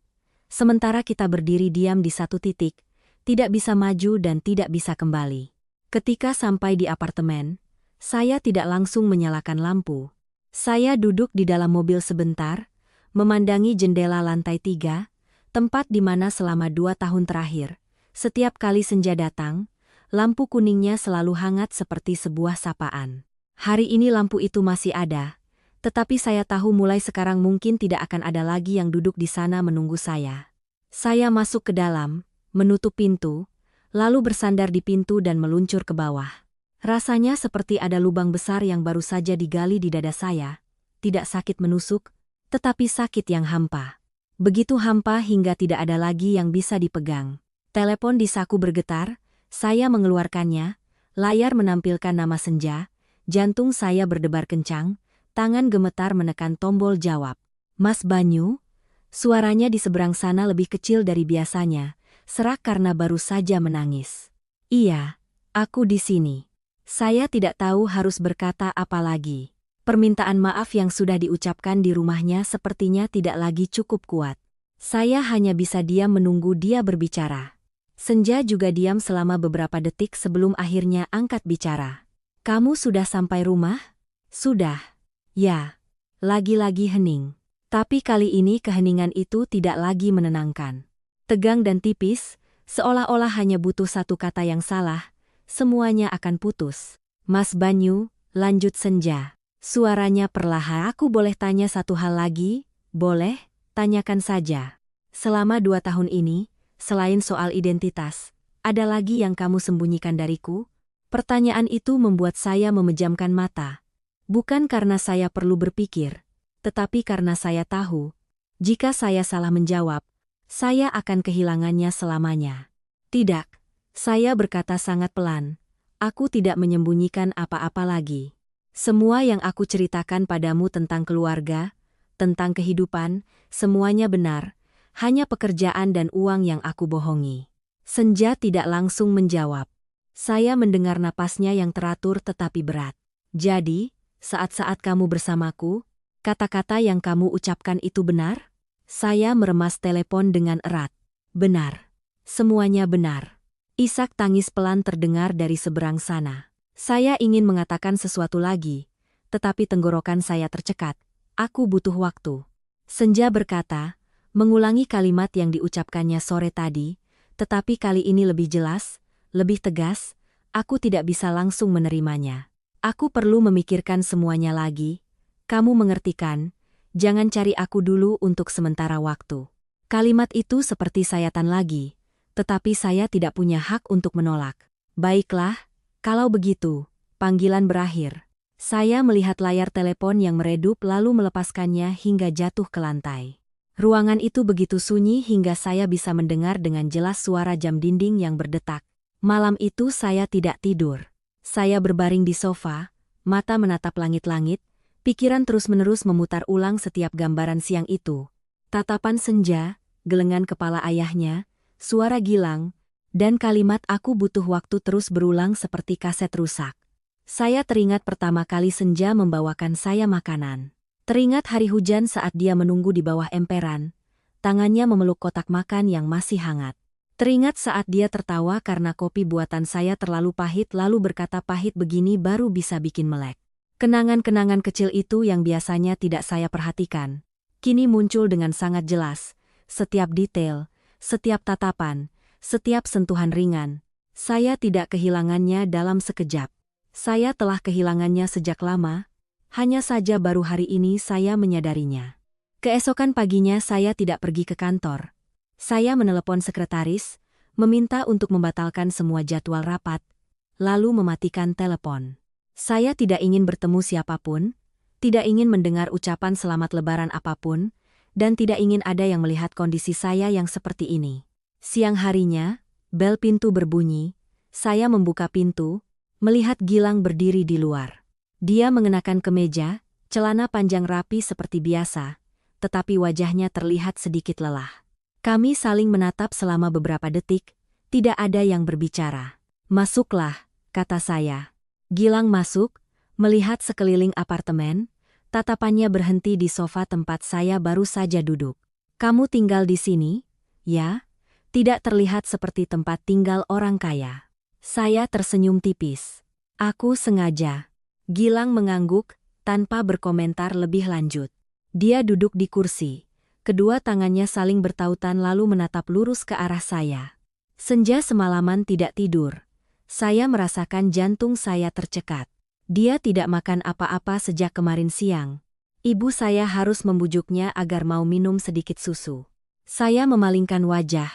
Sementara kita berdiri diam di satu titik, tidak bisa maju dan tidak bisa kembali. Ketika sampai di apartemen, saya tidak langsung menyalakan lampu. Saya duduk di dalam mobil sebentar, memandangi jendela lantai 3, tempat di mana selama 2 tahun terakhir, setiap kali senja datang, lampu kuningnya selalu hangat seperti sebuah sapaan. Hari ini lampu itu masih ada, tetapi saya tahu mulai sekarang mungkin tidak akan ada lagi yang duduk di sana menunggu saya. Saya masuk ke dalam, menutup pintu, lalu bersandar di pintu dan meluncur ke bawah. Rasanya seperti ada lubang besar yang baru saja digali di dada saya, tidak sakit menusuk, tetapi sakit yang hampa. Begitu hampa hingga tidak ada lagi yang bisa dipegang. Telepon di saku bergetar, saya mengeluarkannya, layar menampilkan nama Senja, jantung saya berdebar kencang, tangan gemetar menekan tombol jawab. "Mas Banyu?" Suaranya di seberang sana lebih kecil dari biasanya, serak karena baru saja menangis. "Iya, aku di sini." Saya tidak tahu harus berkata apa lagi. Permintaan maaf yang sudah diucapkan di rumahnya sepertinya tidak lagi cukup kuat. Saya hanya bisa diam menunggu dia berbicara. Senja juga diam selama beberapa detik sebelum akhirnya angkat bicara. "Kamu sudah sampai rumah?" "Sudah." "Ya." Lagi-lagi hening. Tapi kali ini keheningan itu tidak lagi menenangkan. Tegang dan tipis, seolah-olah hanya butuh satu kata yang salah, semuanya akan putus. "Mas Banyu," lanjut Senja. Suaranya perlahan. "Aku boleh tanya satu hal lagi?" "Boleh, tanyakan saja." "Selama 2 tahun ini, selain soal identitas, ada lagi yang kamu sembunyikan dariku?" Pertanyaan itu membuat saya memejamkan mata. Bukan karena saya perlu berpikir, tetapi karena saya tahu, jika saya salah menjawab, saya akan kehilangannya selamanya. "Tidak," saya berkata sangat pelan, "aku tidak menyembunyikan apa-apa lagi. Semua yang aku ceritakan padamu tentang keluarga, tentang kehidupan, semuanya benar. Hanya pekerjaan dan uang yang aku bohongi." Senja tidak langsung menjawab. Saya mendengar napasnya yang teratur tetapi berat. "Jadi, saat-saat kamu bersamaku, kata-kata yang kamu ucapkan itu benar?" Saya meremas telepon dengan erat. "Benar. Semuanya benar." Isak tangis pelan terdengar dari seberang sana. Saya ingin mengatakan sesuatu lagi, tetapi tenggorokan saya tercekat. "Aku butuh waktu." Senja berkata, mengulangi kalimat yang diucapkannya sore tadi, tetapi kali ini lebih jelas, Lebih tegas, aku tidak bisa langsung menerimanya. Aku perlu memikirkan semuanya lagi. Kamu mengerti kan? Jangan cari aku dulu untuk sementara waktu. Kalimat itu seperti sayatan lagi, tetapi saya tidak punya hak untuk menolak. Baiklah, kalau begitu, panggilan berakhir. Saya melihat layar telepon yang meredup lalu melepaskannya hingga jatuh ke lantai. Ruangan itu begitu sunyi hingga saya bisa mendengar dengan jelas suara jam dinding yang berdetak. Malam itu saya tidak tidur. Saya berbaring di sofa, mata menatap langit-langit, pikiran terus-menerus memutar ulang setiap gambaran siang itu. Tatapan senja, gelengan kepala ayahnya, suara Gilang, dan kalimat aku butuh waktu terus berulang seperti kaset rusak. Saya teringat pertama kali senja membawakan saya makanan. Teringat hari hujan saat dia menunggu di bawah emperan, tangannya memeluk kotak makan yang masih hangat. Teringat saat dia tertawa karena kopi buatan saya terlalu pahit lalu berkata pahit begini baru bisa bikin melek. Kenangan-kenangan kecil itu yang biasanya tidak saya perhatikan, kini muncul dengan sangat jelas. Setiap detail, setiap tatapan, setiap sentuhan ringan. Saya tidak kehilangannya dalam sekejap. Saya telah kehilangannya sejak lama. Hanya saja baru hari ini saya menyadarinya. Keesokan paginya saya tidak pergi ke kantor. Saya menelepon sekretaris, meminta untuk membatalkan semua jadwal rapat, lalu mematikan telepon. Saya tidak ingin bertemu siapapun, tidak ingin mendengar ucapan selamat lebaran apapun, dan tidak ingin ada yang melihat kondisi saya yang seperti ini. Siang harinya, bel pintu berbunyi, saya membuka pintu, melihat Gilang berdiri di luar. Dia mengenakan kemeja, celana panjang rapi seperti biasa, tetapi wajahnya terlihat sedikit lelah. Kami saling menatap selama beberapa detik, tidak ada yang berbicara. "Masuklah," kata saya. Gilang masuk, melihat sekeliling apartemen, tatapannya berhenti di sofa tempat saya baru saja duduk. "Kamu tinggal di sini, ya?" Tidak terlihat seperti tempat tinggal orang kaya. Saya tersenyum tipis. "Aku sengaja." Gilang mengangguk, tanpa berkomentar lebih lanjut. Dia duduk di kursi. Kedua tangannya saling bertautan lalu menatap lurus ke arah saya. Senja semalaman tidak tidur. Saya merasakan jantung saya tercekat. Dia tidak makan apa-apa sejak kemarin siang. Ibu saya harus membujuknya agar mau minum sedikit susu. Saya memalingkan wajah,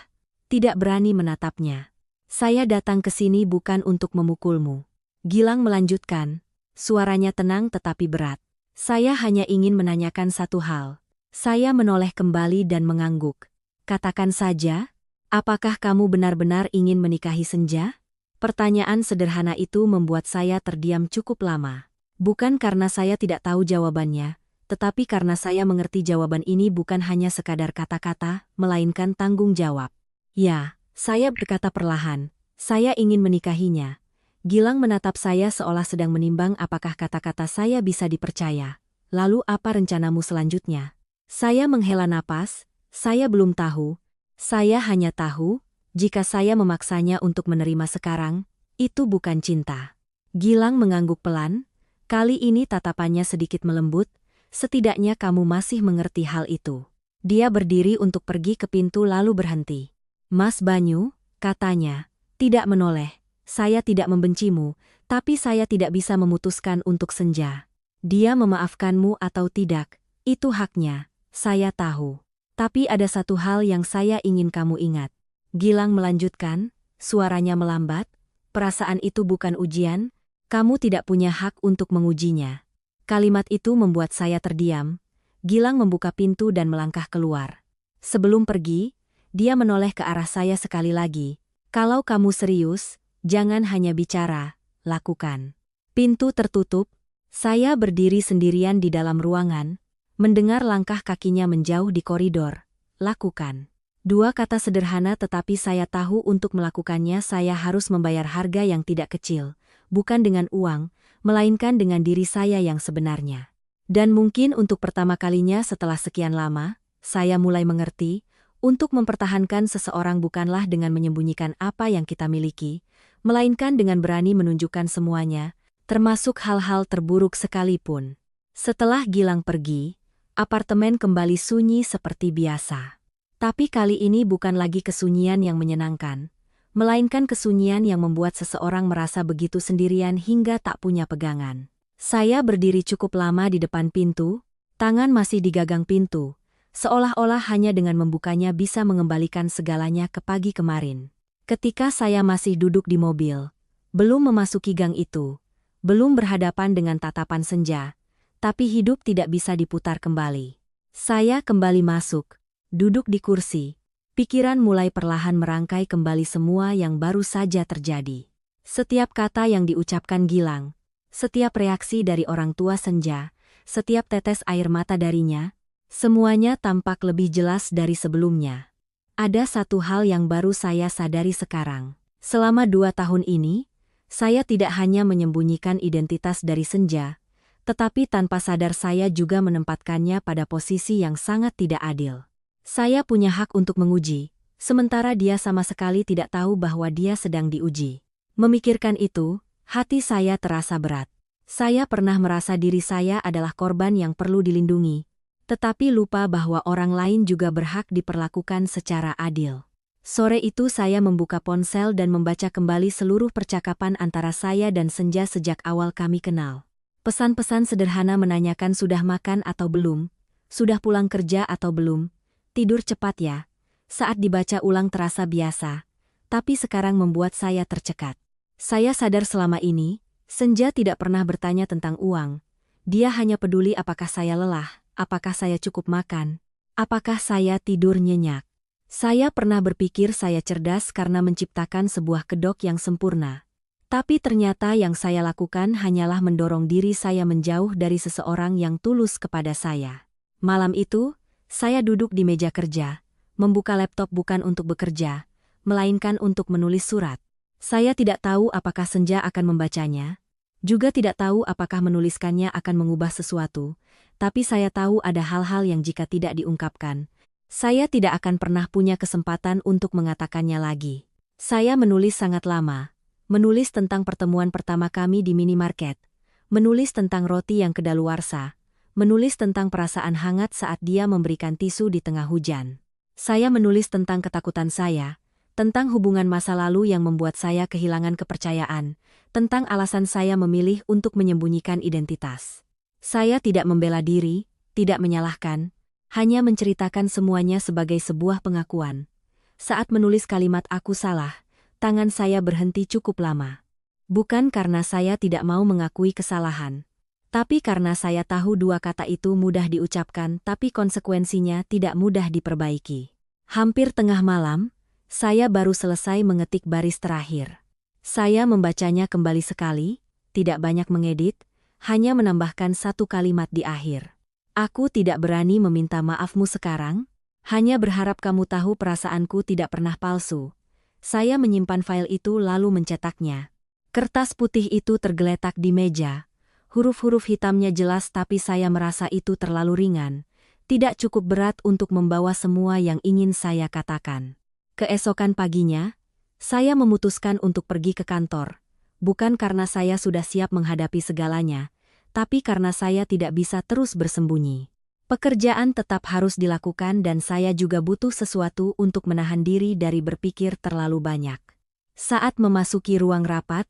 tidak berani menatapnya. "Saya datang ke sini bukan untuk memukulmu." Gilang melanjutkan. Suaranya tenang tetapi berat. "Saya hanya ingin menanyakan satu hal." Saya menoleh kembali dan mengangguk. "Katakan saja, apakah kamu benar-benar ingin menikahi Senja?" Pertanyaan sederhana itu membuat saya terdiam cukup lama. Bukan karena saya tidak tahu jawabannya, tetapi karena saya mengerti jawaban ini bukan hanya sekadar kata-kata, melainkan tanggung jawab. "Ya," saya berkata perlahan, "saya ingin menikahinya." Gilang menatap saya seolah sedang menimbang apakah kata-kata saya bisa dipercaya. "Lalu apa rencanamu selanjutnya?" Saya menghela napas, saya belum tahu. Saya hanya tahu, jika saya memaksanya untuk menerima sekarang, itu bukan cinta. Gilang mengangguk pelan, kali ini tatapannya sedikit melembut, "Setidaknya kamu masih mengerti hal itu." Dia berdiri untuk pergi ke pintu lalu berhenti. "Mas Banyu," katanya, tidak menoleh. "Saya tidak membencimu, tapi saya tidak bisa memutuskan untuk Senja. Dia memaafkanmu atau tidak, itu haknya, saya tahu. Tapi ada satu hal yang saya ingin kamu ingat." Gilang melanjutkan, suaranya melambat, "Perasaan itu bukan ujian, kamu tidak punya hak untuk mengujinya." Kalimat itu membuat saya terdiam. Gilang membuka pintu dan melangkah keluar. Sebelum pergi, dia menoleh ke arah saya sekali lagi. "Kalau kamu serius, jangan hanya bicara, lakukan." Pintu tertutup, saya berdiri sendirian di dalam ruangan, mendengar langkah kakinya menjauh di koridor. "Lakukan." Dua kata sederhana tetapi saya tahu untuk melakukannya saya harus membayar harga yang tidak kecil, bukan dengan uang, melainkan dengan diri saya yang sebenarnya. Dan mungkin untuk pertama kalinya setelah sekian lama, saya mulai mengerti, untuk mempertahankan seseorang bukanlah dengan menyembunyikan apa yang kita miliki, melainkan dengan berani menunjukkan semuanya, termasuk hal-hal terburuk sekalipun. Setelah Gilang pergi, apartemen kembali sunyi seperti biasa. Tapi kali ini bukan lagi kesunyian yang menyenangkan, melainkan kesunyian yang membuat seseorang merasa begitu sendirian hingga tak punya pegangan. Saya berdiri cukup lama di depan pintu, tangan masih digagang pintu, seolah-olah hanya dengan membukanya bisa mengembalikan segalanya ke pagi kemarin. Ketika saya masih duduk di mobil, belum memasuki gang itu, belum berhadapan dengan tatapan senja, tapi hidup tidak bisa diputar kembali. Saya kembali masuk, duduk di kursi. Pikiran mulai perlahan merangkai kembali semua yang baru saja terjadi. Setiap kata yang diucapkan Gilang, setiap reaksi dari orang tua Senja, setiap tetes air mata darinya, semuanya tampak lebih jelas dari sebelumnya. Ada satu hal yang baru saya sadari sekarang. Selama 2 tahun ini, saya tidak hanya menyembunyikan identitas dari Senja, tetapi tanpa sadar saya juga menempatkannya pada posisi yang sangat tidak adil. Saya punya hak untuk menguji, sementara dia sama sekali tidak tahu bahwa dia sedang diuji. Memikirkan itu, hati saya terasa berat. Saya pernah merasa diri saya adalah korban yang perlu dilindungi, tetapi lupa bahwa orang lain juga berhak diperlakukan secara adil. Sore itu saya membuka ponsel dan membaca kembali seluruh percakapan antara saya dan Senja sejak awal kami kenal. Pesan-pesan sederhana menanyakan sudah makan atau belum, sudah pulang kerja atau belum, tidur cepat ya. Saat dibaca ulang terasa biasa, tapi sekarang membuat saya tercekat. Saya sadar selama ini, Senja tidak pernah bertanya tentang uang. Dia hanya peduli apakah saya lelah, apakah saya cukup makan, apakah saya tidur nyenyak. Saya pernah berpikir saya cerdas karena menciptakan sebuah kedok yang sempurna. Tapi ternyata yang saya lakukan hanyalah mendorong diri saya menjauh dari seseorang yang tulus kepada saya. Malam itu, saya duduk di meja kerja, membuka laptop bukan untuk bekerja, melainkan untuk menulis surat. Saya tidak tahu apakah Senja akan membacanya, juga tidak tahu apakah menuliskannya akan mengubah sesuatu, tapi saya tahu ada hal-hal yang jika tidak diungkapkan, saya tidak akan pernah punya kesempatan untuk mengatakannya lagi. Saya menulis sangat lama, menulis tentang pertemuan pertama kami di minimarket, menulis tentang roti yang kedaluarsa, menulis tentang perasaan hangat saat dia memberikan tisu di tengah hujan. Saya menulis tentang ketakutan saya, tentang hubungan masa lalu yang membuat saya kehilangan kepercayaan, tentang alasan saya memilih untuk menyembunyikan identitas. Saya tidak membela diri, tidak menyalahkan, hanya menceritakan semuanya sebagai sebuah pengakuan. Saat menulis kalimat "aku salah", tangan saya berhenti cukup lama. Bukan karena saya tidak mau mengakui kesalahan, tapi karena saya tahu 2 kata itu mudah diucapkan tapi konsekuensinya tidak mudah diperbaiki. Hampir tengah malam, saya baru selesai mengetik baris terakhir. Saya membacanya kembali sekali, tidak banyak mengedit, hanya menambahkan 1 kalimat di akhir. Aku tidak berani meminta maafmu sekarang, hanya berharap kamu tahu perasaanku tidak pernah palsu. Saya menyimpan file itu lalu mencetaknya. Kertas putih itu tergeletak di meja. Huruf-huruf hitamnya jelas tapi saya merasa itu terlalu ringan, tidak cukup berat untuk membawa semua yang ingin saya katakan. Keesokan paginya, saya memutuskan untuk pergi ke kantor, bukan karena saya sudah siap menghadapi segalanya, tapi karena saya tidak bisa terus bersembunyi. Pekerjaan tetap harus dilakukan dan saya juga butuh sesuatu untuk menahan diri dari berpikir terlalu banyak. Saat memasuki ruang rapat,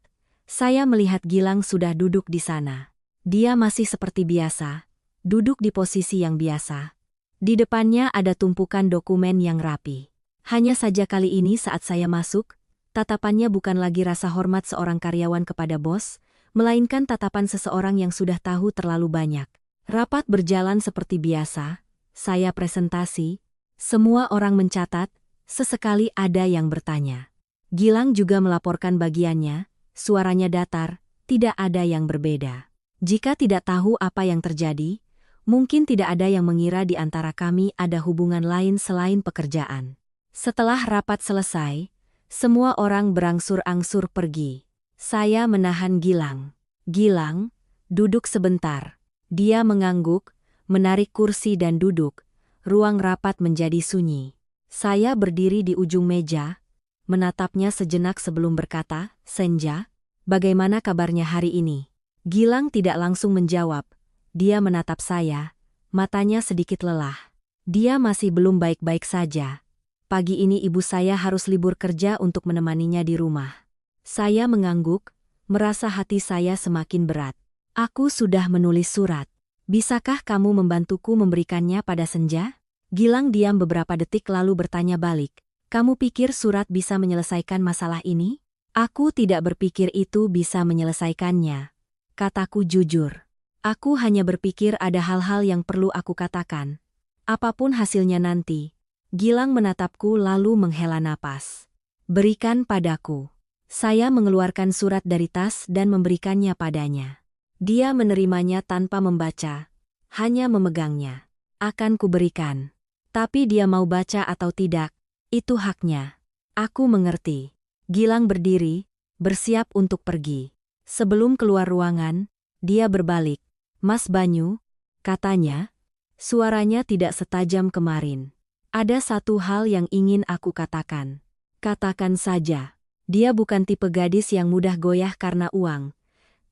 saya melihat Gilang sudah duduk di sana. Dia masih seperti biasa, duduk di posisi yang biasa. Di depannya ada tumpukan dokumen yang rapi. Hanya saja kali ini saat saya masuk, tatapannya bukan lagi rasa hormat seorang karyawan kepada bos, melainkan tatapan seseorang yang sudah tahu terlalu banyak. Rapat berjalan seperti biasa, saya presentasi, semua orang mencatat, sesekali ada yang bertanya. Gilang juga melaporkan bagiannya, suaranya datar, tidak ada yang berbeda. Jika tidak tahu apa yang terjadi, mungkin tidak ada yang mengira di antara kami ada hubungan lain selain pekerjaan. Setelah rapat selesai, semua orang berangsur-angsur pergi. Saya menahan Gilang. Gilang, duduk sebentar. Dia mengangguk, menarik kursi dan duduk. Ruang rapat menjadi sunyi. Saya berdiri di ujung meja, menatapnya sejenak sebelum berkata, "Senja, bagaimana kabarnya hari ini?" Gilang tidak langsung menjawab. Dia menatap saya, matanya sedikit lelah. Dia masih belum baik-baik saja. Pagi ini ibu saya harus libur kerja untuk menemaninya di rumah. Saya mengangguk, merasa hati saya semakin berat. Aku sudah menulis surat. Bisakah kamu membantuku memberikannya pada Senja? Gilang diam beberapa detik lalu bertanya balik. Kamu pikir surat bisa menyelesaikan masalah ini? Aku tidak berpikir itu bisa menyelesaikannya. Kataku jujur. Aku hanya berpikir ada hal-hal yang perlu aku katakan. Apapun hasilnya nanti. Gilang menatapku lalu menghela napas. Berikan padaku. Saya mengeluarkan surat dari tas dan memberikannya padanya. Dia menerimanya tanpa membaca, hanya memegangnya. Akan kuberikan. Tapi dia mau baca atau tidak, itu haknya. Aku mengerti. Gilang berdiri, bersiap untuk pergi. Sebelum keluar ruangan, dia berbalik. Mas Banyu, katanya, suaranya tidak setajam kemarin. Ada satu hal yang ingin aku katakan. Katakan saja. Dia bukan tipe gadis yang mudah goyah karena uang.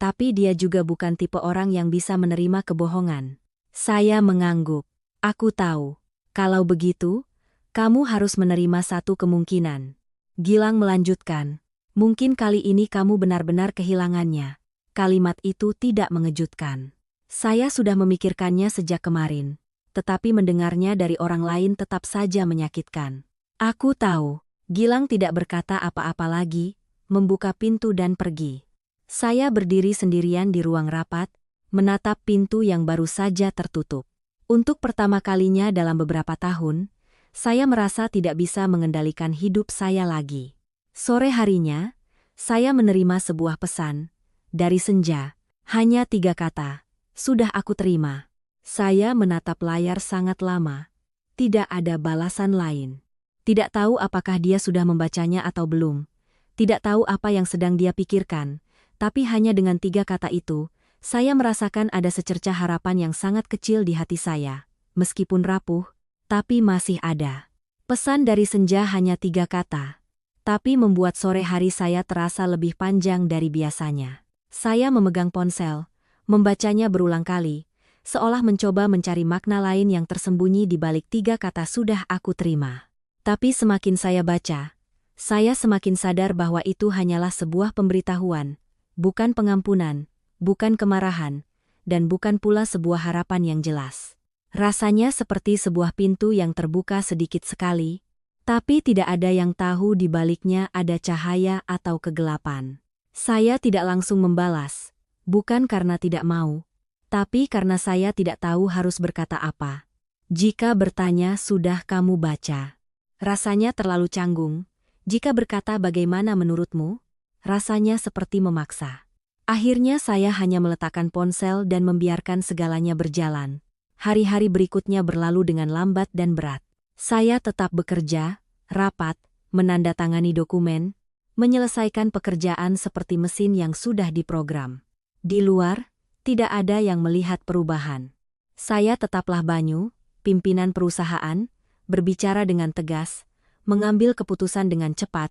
Tapi dia juga bukan tipe orang yang bisa menerima kebohongan. Saya mengangguk. Aku tahu. Kalau begitu, kamu harus menerima satu kemungkinan. Gilang melanjutkan. Mungkin kali ini kamu benar-benar kehilangannya. Kalimat itu tidak mengejutkan. Saya sudah memikirkannya sejak kemarin. Tetapi mendengarnya dari orang lain tetap saja menyakitkan. Aku tahu. Gilang tidak berkata apa-apa lagi, membuka pintu dan pergi. Saya berdiri sendirian di ruang rapat, menatap pintu yang baru saja tertutup. Untuk pertama kalinya dalam beberapa tahun, saya merasa tidak bisa mengendalikan hidup saya lagi. Sore harinya, saya menerima sebuah pesan. Dari Senja, hanya 3 kata. Sudah aku terima. Saya menatap layar sangat lama. Tidak ada balasan lain. Tidak tahu apakah dia sudah membacanya atau belum. Tidak tahu apa yang sedang dia pikirkan. Tapi hanya dengan 3 kata itu, saya merasakan ada secercah harapan yang sangat kecil di hati saya. Meskipun rapuh, tapi masih ada. Pesan dari Senja hanya 3 kata. Tapi membuat sore hari saya terasa lebih panjang dari biasanya. Saya memegang ponsel, membacanya berulang kali, seolah mencoba mencari makna lain yang tersembunyi di balik 3 kata sudah aku terima. Tapi semakin saya baca, saya semakin sadar bahwa itu hanyalah sebuah pemberitahuan. Bukan pengampunan, bukan kemarahan, dan bukan pula sebuah harapan yang jelas. Rasanya seperti sebuah pintu yang terbuka sedikit sekali, tapi tidak ada yang tahu di baliknya ada cahaya atau kegelapan. Saya tidak langsung membalas, bukan karena tidak mau, tapi karena saya tidak tahu harus berkata apa. Jika bertanya sudah kamu baca, rasanya terlalu canggung. Jika berkata bagaimana menurutmu, rasanya seperti memaksa. Akhirnya saya hanya meletakkan ponsel dan membiarkan segalanya berjalan. Hari-hari berikutnya berlalu dengan lambat dan berat. Saya tetap bekerja, rapat, menandatangani dokumen, menyelesaikan pekerjaan seperti mesin yang sudah diprogram. Di luar, tidak ada yang melihat perubahan. Saya tetaplah Banyu, pimpinan perusahaan, berbicara dengan tegas, mengambil keputusan dengan cepat,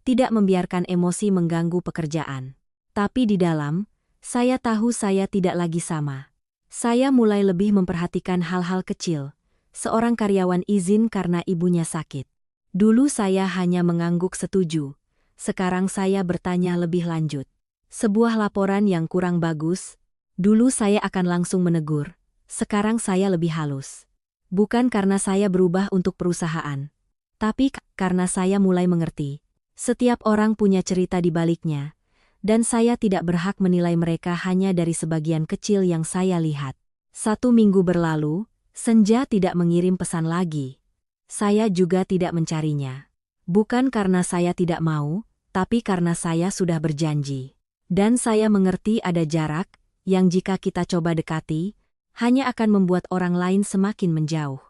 tidak membiarkan emosi mengganggu pekerjaan. Tapi di dalam, saya tahu saya tidak lagi sama. Saya mulai lebih memperhatikan hal-hal kecil. Seorang karyawan izin karena ibunya sakit. Dulu saya hanya mengangguk setuju. Sekarang saya bertanya lebih lanjut. Sebuah laporan yang kurang bagus, dulu saya akan langsung menegur. Sekarang saya lebih halus. Bukan karena saya berubah untuk perusahaan, tapi karena saya mulai mengerti. Setiap orang punya cerita di baliknya, dan saya tidak berhak menilai mereka hanya dari sebagian kecil yang saya lihat. 1 minggu berlalu, Senja tidak mengirim pesan lagi. Saya juga tidak mencarinya. Bukan karena saya tidak mau, tapi karena saya sudah berjanji. Dan saya mengerti ada jarak, yang jika kita coba dekati, hanya akan membuat orang lain semakin menjauh.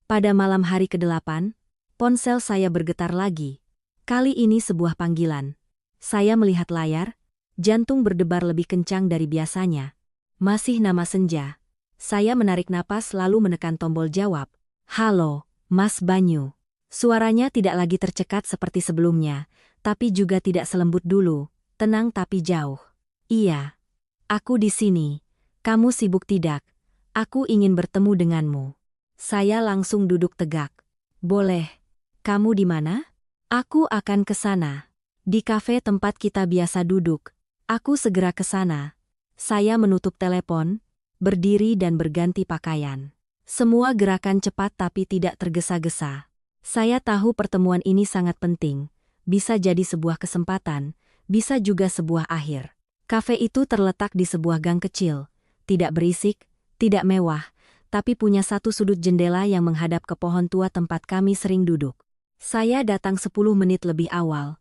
Pada malam hari ke-8, ponsel saya bergetar lagi. Kali ini sebuah panggilan. Saya melihat layar, jantung berdebar lebih kencang dari biasanya. Masih nama Senja. Saya menarik napas lalu menekan tombol jawab. Halo, Mas Banyu. Suaranya tidak lagi tercekat seperti sebelumnya, tapi juga tidak selembut dulu, tenang tapi jauh. Iya, aku di sini. Kamu sibuk tidak? Aku ingin bertemu denganmu. Saya langsung duduk tegak. Boleh. Kamu di mana? Aku akan ke sana. Di kafe tempat kita biasa duduk. Aku segera ke sana. Saya menutup telepon, berdiri dan berganti pakaian. Semua gerakan cepat tapi tidak tergesa-gesa. Saya tahu pertemuan ini sangat penting. Bisa jadi sebuah kesempatan, bisa juga sebuah akhir. Kafe itu terletak di sebuah gang kecil. Tidak berisik, tidak mewah, tapi punya satu sudut jendela yang menghadap ke pohon tua tempat kami sering duduk. Saya datang 10 menit lebih awal,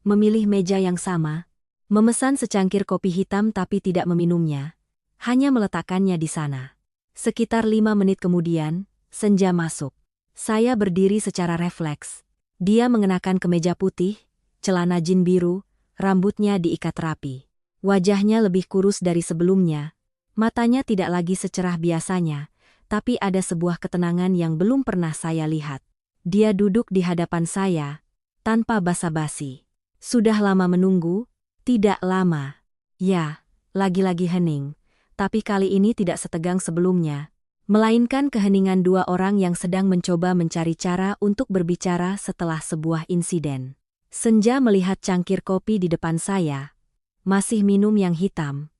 memilih meja yang sama, memesan secangkir kopi hitam tapi tidak meminumnya, hanya meletakkannya di sana. Sekitar 5 menit kemudian, Senja masuk. Saya berdiri secara refleks. Dia mengenakan kemeja putih, celana jin biru, rambutnya diikat rapi. Wajahnya lebih kurus dari sebelumnya, matanya tidak lagi secerah biasanya, tapi ada sebuah ketenangan yang belum pernah saya lihat. Dia duduk di hadapan saya, tanpa basa-basi. Sudah lama menunggu? Tidak lama. Ya, lagi-lagi hening. Tapi kali ini tidak setegang sebelumnya. Melainkan keheningan dua orang yang sedang mencoba mencari cara untuk berbicara setelah sebuah insiden. Senja melihat cangkir kopi di depan saya. Masih minum yang hitam.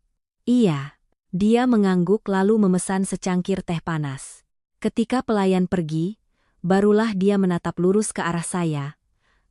Iya. Dia mengangguk lalu memesan secangkir teh panas. Ketika pelayan pergi, barulah dia menatap lurus ke arah saya.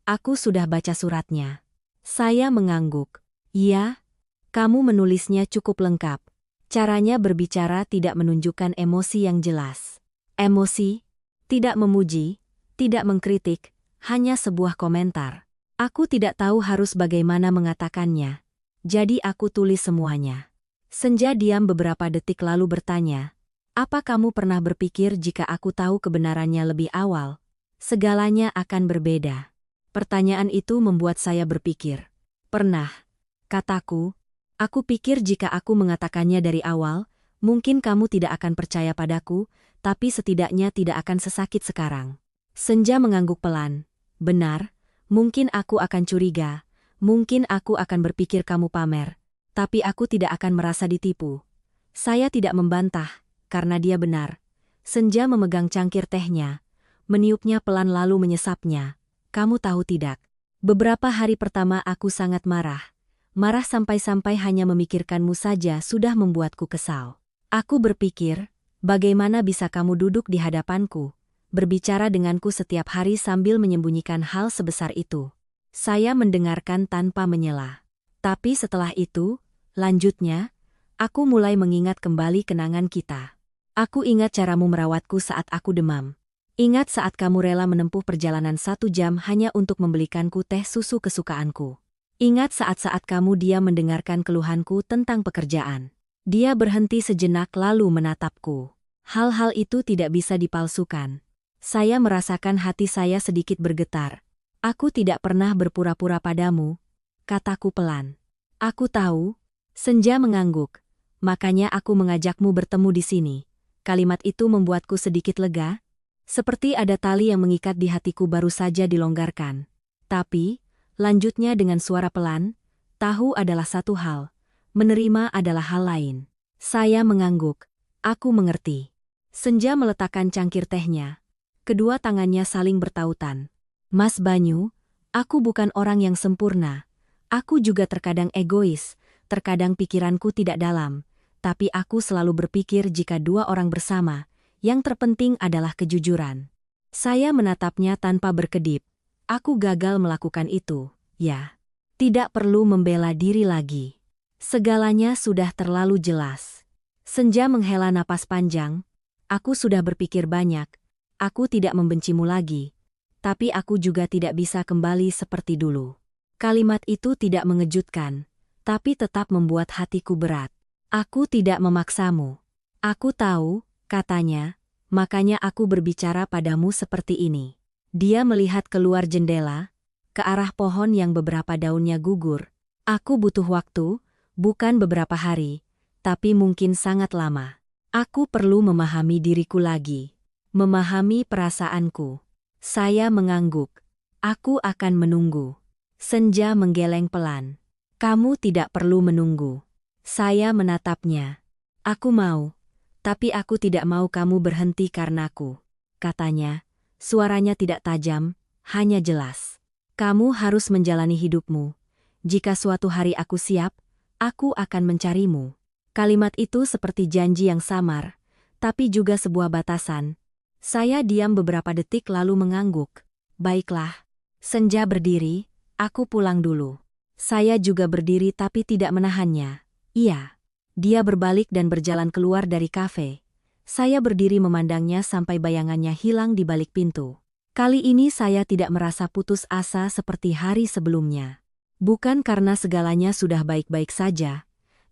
Aku sudah baca suratnya. Saya mengangguk. Iya, kamu menulisnya cukup lengkap. Caranya berbicara tidak menunjukkan emosi yang jelas. Emosi, tidak memuji, tidak mengkritik, hanya sebuah komentar. Aku tidak tahu harus bagaimana mengatakannya. Jadi aku tulis semuanya. Senja diam beberapa detik lalu bertanya, apa kamu pernah berpikir jika aku tahu kebenarannya lebih awal, segalanya akan berbeda? Pertanyaan itu membuat saya berpikir. Pernah, kataku. Aku pikir jika aku mengatakannya dari awal, mungkin kamu tidak akan percaya padaku, tapi setidaknya tidak akan sesakit sekarang. Senja mengangguk pelan. Benar, mungkin aku akan curiga, mungkin aku akan berpikir kamu pamer, tapi aku tidak akan merasa ditipu. Saya tidak membantah, karena dia benar. Senja memegang cangkir tehnya, meniupnya pelan lalu menyesapnya. Kamu tahu tidak? Beberapa hari pertama aku sangat marah. Marah sampai-sampai hanya memikirkanmu saja sudah membuatku kesal. Aku berpikir, bagaimana bisa kamu duduk di hadapanku, berbicara denganku setiap hari sambil menyembunyikan hal sebesar itu. Saya mendengarkan tanpa menyela. Tapi setelah itu, lanjutnya, aku mulai mengingat kembali kenangan kita. Aku ingat caramu merawatku saat aku demam. Ingat saat kamu rela menempuh perjalanan 1 jam hanya untuk membelikanku teh susu kesukaanku. Ingat saat-saat kamu diam mendengarkan keluhanku tentang pekerjaan. Dia berhenti sejenak lalu menatapku. Hal-hal itu tidak bisa dipalsukan. Saya merasakan hati saya sedikit bergetar. Aku tidak pernah berpura-pura padamu, kataku pelan. Aku tahu. Senja mengangguk. Makanya aku mengajakmu bertemu di sini. Kalimat itu membuatku sedikit lega. Seperti ada tali yang mengikat di hatiku baru saja dilonggarkan. Tapi, lanjutnya dengan suara pelan, tahu adalah satu hal, menerima adalah hal lain. Saya mengangguk. Aku mengerti. Senja meletakkan cangkir tehnya. Kedua tangannya saling bertautan. Mas Banyu, aku bukan orang yang sempurna. Aku juga terkadang egois, terkadang pikiranku tidak dalam. Tapi aku selalu berpikir jika dua orang bersama, yang terpenting adalah kejujuran. Saya menatapnya tanpa berkedip. Aku gagal melakukan itu, ya. Tidak perlu membela diri lagi. Segalanya sudah terlalu jelas. Senja menghela napas panjang. Aku sudah berpikir banyak. Aku tidak membencimu lagi. Tapi aku juga tidak bisa kembali seperti dulu. Kalimat itu tidak mengejutkan, tapi tetap membuat hatiku berat. Aku tidak memaksamu. Aku tahu, katanya, makanya aku berbicara padamu seperti ini. Dia melihat keluar jendela, ke arah pohon yang beberapa daunnya gugur. Aku butuh waktu, bukan beberapa hari, tapi mungkin sangat lama. Aku perlu memahami diriku lagi, memahami perasaanku. Saya mengangguk. Aku akan menunggu. Senja menggeleng pelan. Kamu tidak perlu menunggu. Saya menatapnya. Aku mau, tapi aku tidak mau kamu berhenti karenaku, katanya. Suaranya tidak tajam, hanya jelas. Kamu harus menjalani hidupmu. Jika suatu hari aku siap, aku akan mencarimu. Kalimat itu seperti janji yang samar, tapi juga sebuah batasan. Saya diam beberapa detik lalu mengangguk. Baiklah. Senja berdiri, aku pulang dulu. Saya juga berdiri tapi tidak menahannya. Iya. Dia berbalik dan berjalan keluar dari kafe. Saya berdiri memandangnya sampai bayangannya hilang di balik pintu. Kali ini saya tidak merasa putus asa seperti hari sebelumnya. Bukan karena segalanya sudah baik-baik saja,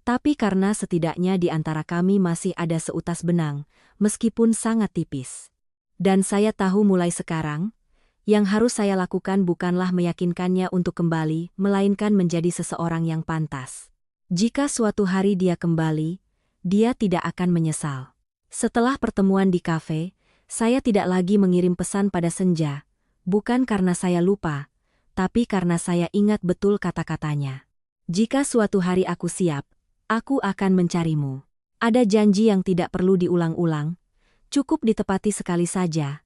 tapi karena setidaknya di antara kami masih ada seutas benang, meskipun sangat tipis. Dan saya tahu mulai sekarang, yang harus saya lakukan bukanlah meyakinkannya untuk kembali, melainkan menjadi seseorang yang pantas. Jika suatu hari dia kembali, dia tidak akan menyesal. Setelah pertemuan di kafe, saya tidak lagi mengirim pesan pada Senja, bukan karena saya lupa, tapi karena saya ingat betul kata-katanya. Jika suatu hari aku siap, aku akan mencarimu. Ada janji yang tidak perlu diulang-ulang, cukup ditepati sekali saja.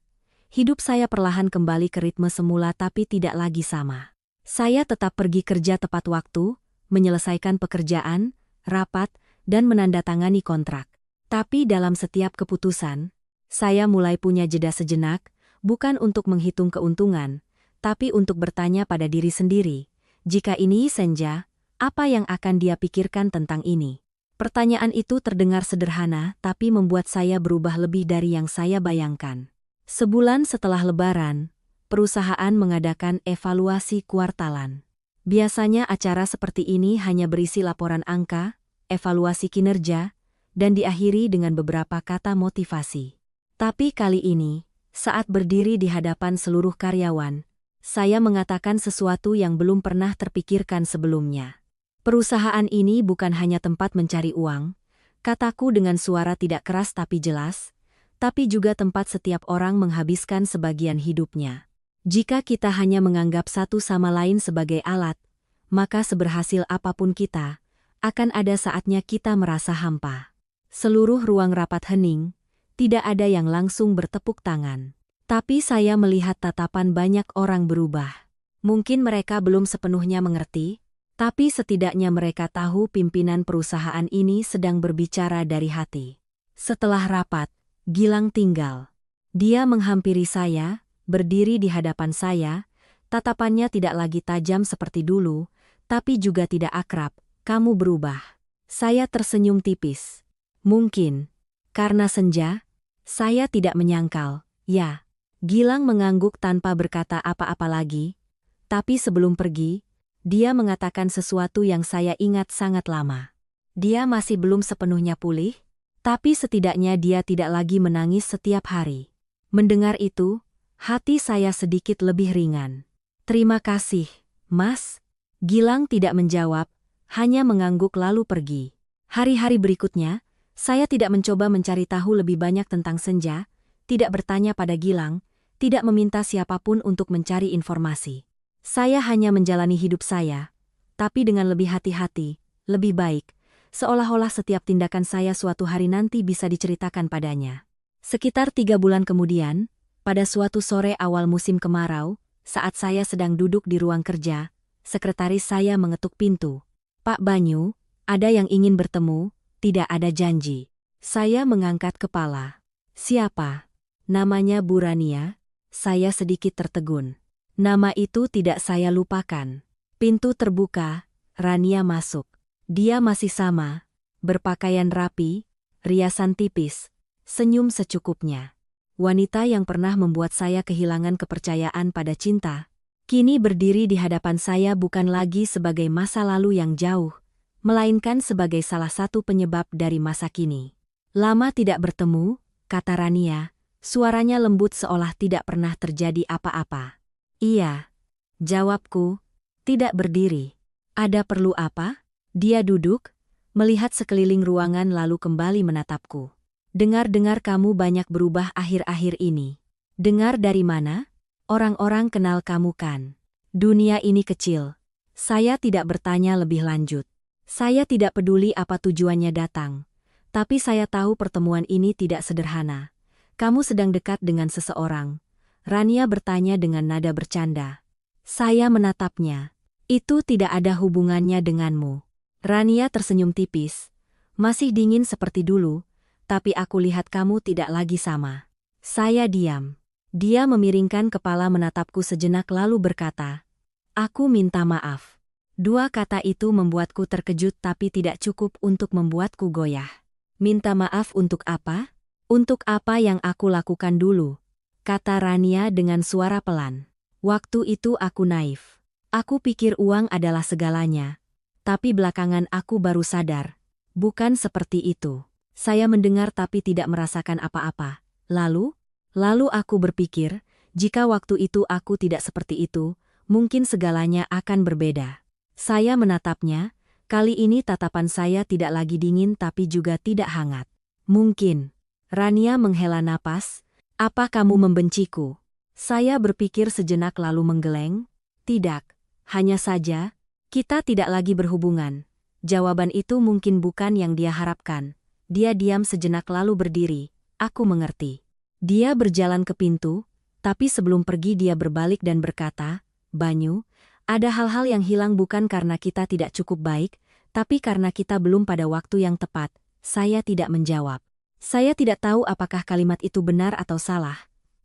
Hidup saya perlahan kembali ke ritme semula tapi tidak lagi sama. Saya tetap pergi kerja tepat waktu, menyelesaikan pekerjaan, rapat, dan menandatangani kontrak. Tapi dalam setiap keputusan, saya mulai punya jeda sejenak, bukan untuk menghitung keuntungan, tapi untuk bertanya pada diri sendiri, jika ini Senja, apa yang akan dia pikirkan tentang ini? Pertanyaan itu terdengar sederhana tapi membuat saya berubah lebih dari yang saya bayangkan. Sebulan setelah Lebaran, perusahaan mengadakan evaluasi kuartalan. Biasanya acara seperti ini hanya berisi laporan angka, evaluasi kinerja, dan diakhiri dengan beberapa kata motivasi. Tapi kali ini, saat berdiri di hadapan seluruh karyawan, saya mengatakan sesuatu yang belum pernah terpikirkan sebelumnya. Perusahaan ini bukan hanya tempat mencari uang, kataku dengan suara tidak keras tapi jelas, tapi juga tempat setiap orang menghabiskan sebagian hidupnya. Jika kita hanya menganggap satu sama lain sebagai alat, maka seberhasil apapun kita, akan ada saatnya kita merasa hampa. Seluruh ruang rapat hening, tidak ada yang langsung bertepuk tangan. Tapi saya melihat tatapan banyak orang berubah. Mungkin mereka belum sepenuhnya mengerti, tapi setidaknya mereka tahu pimpinan perusahaan ini sedang berbicara dari hati. Setelah rapat, Gilang tinggal. Dia menghampiri saya, berdiri di hadapan saya, tatapannya tidak lagi tajam seperti dulu, tapi juga tidak akrab. Kamu berubah. Saya tersenyum tipis. Mungkin, karena Senja, saya tidak menyangkal, ya. Gilang mengangguk tanpa berkata apa-apa lagi, tapi sebelum pergi, dia mengatakan sesuatu yang saya ingat sangat lama. Dia masih belum sepenuhnya pulih, tapi setidaknya dia tidak lagi menangis setiap hari. Mendengar itu, hati saya sedikit lebih ringan. Terima kasih, Mas. Gilang tidak menjawab, hanya mengangguk lalu pergi. Hari-hari berikutnya, saya tidak mencoba mencari tahu lebih banyak tentang Senja, tidak bertanya pada Gilang, tidak meminta siapapun untuk mencari informasi. Saya hanya menjalani hidup saya, tapi dengan lebih hati-hati, lebih baik, seolah-olah setiap tindakan saya suatu hari nanti bisa diceritakan padanya. Sekitar 3 bulan kemudian, pada suatu sore awal musim kemarau, saat saya sedang duduk di ruang kerja, sekretaris saya mengetuk pintu. Pak Banyu, ada yang ingin bertemu. Tidak ada janji. Saya mengangkat kepala. Siapa? Namanya Bu Rania. Saya sedikit tertegun. Nama itu tidak saya lupakan. Pintu terbuka, Rania masuk. Dia masih sama, berpakaian rapi, riasan tipis, senyum secukupnya. Wanita yang pernah membuat saya kehilangan kepercayaan pada cinta, kini berdiri di hadapan saya bukan lagi sebagai masa lalu yang jauh, melainkan sebagai salah satu penyebab dari masa kini. Lama tidak bertemu, kata Rania, suaranya lembut seolah tidak pernah terjadi apa-apa. Iya, jawabku, tidak berdiri. Ada perlu apa? Dia duduk, melihat sekeliling ruangan lalu kembali menatapku. Dengar-dengar kamu banyak berubah akhir-akhir ini. Dengar dari mana? Orang-orang kenal kamu kan? Dunia ini kecil. Saya tidak bertanya lebih lanjut. Saya tidak peduli apa tujuannya datang, tapi saya tahu pertemuan ini tidak sederhana. Kamu sedang dekat dengan seseorang. Rania bertanya dengan nada bercanda. Saya menatapnya. Itu tidak ada hubungannya denganmu. Rania tersenyum tipis. Masih dingin seperti dulu, tapi aku lihat kamu tidak lagi sama. Saya diam. Dia memiringkan kepala menatapku sejenak lalu berkata, aku minta maaf. Dua kata itu membuatku terkejut tapi tidak cukup untuk membuatku goyah. Minta maaf untuk apa? Untuk apa yang aku lakukan dulu? Kata Rania dengan suara pelan. Waktu itu aku naif. Aku pikir uang adalah segalanya. Tapi belakangan aku baru sadar. Bukan seperti itu. Saya mendengar tapi tidak merasakan apa-apa. Lalu aku berpikir, jika waktu itu aku tidak seperti itu, mungkin segalanya akan berbeda. Saya menatapnya, kali ini tatapan saya tidak lagi dingin tapi juga tidak hangat. Mungkin. Rania menghela napas, apa kamu membenciku? Saya berpikir sejenak lalu menggeleng. Tidak. Hanya saja, kita tidak lagi berhubungan. Jawaban itu mungkin bukan yang dia harapkan. Dia diam sejenak lalu berdiri. Aku mengerti. Dia berjalan ke pintu, tapi sebelum pergi dia berbalik dan berkata, Banyu, ada hal-hal yang hilang bukan karena kita tidak cukup baik, tapi karena kita belum pada waktu yang tepat. Saya tidak menjawab. Saya tidak tahu apakah kalimat itu benar atau salah,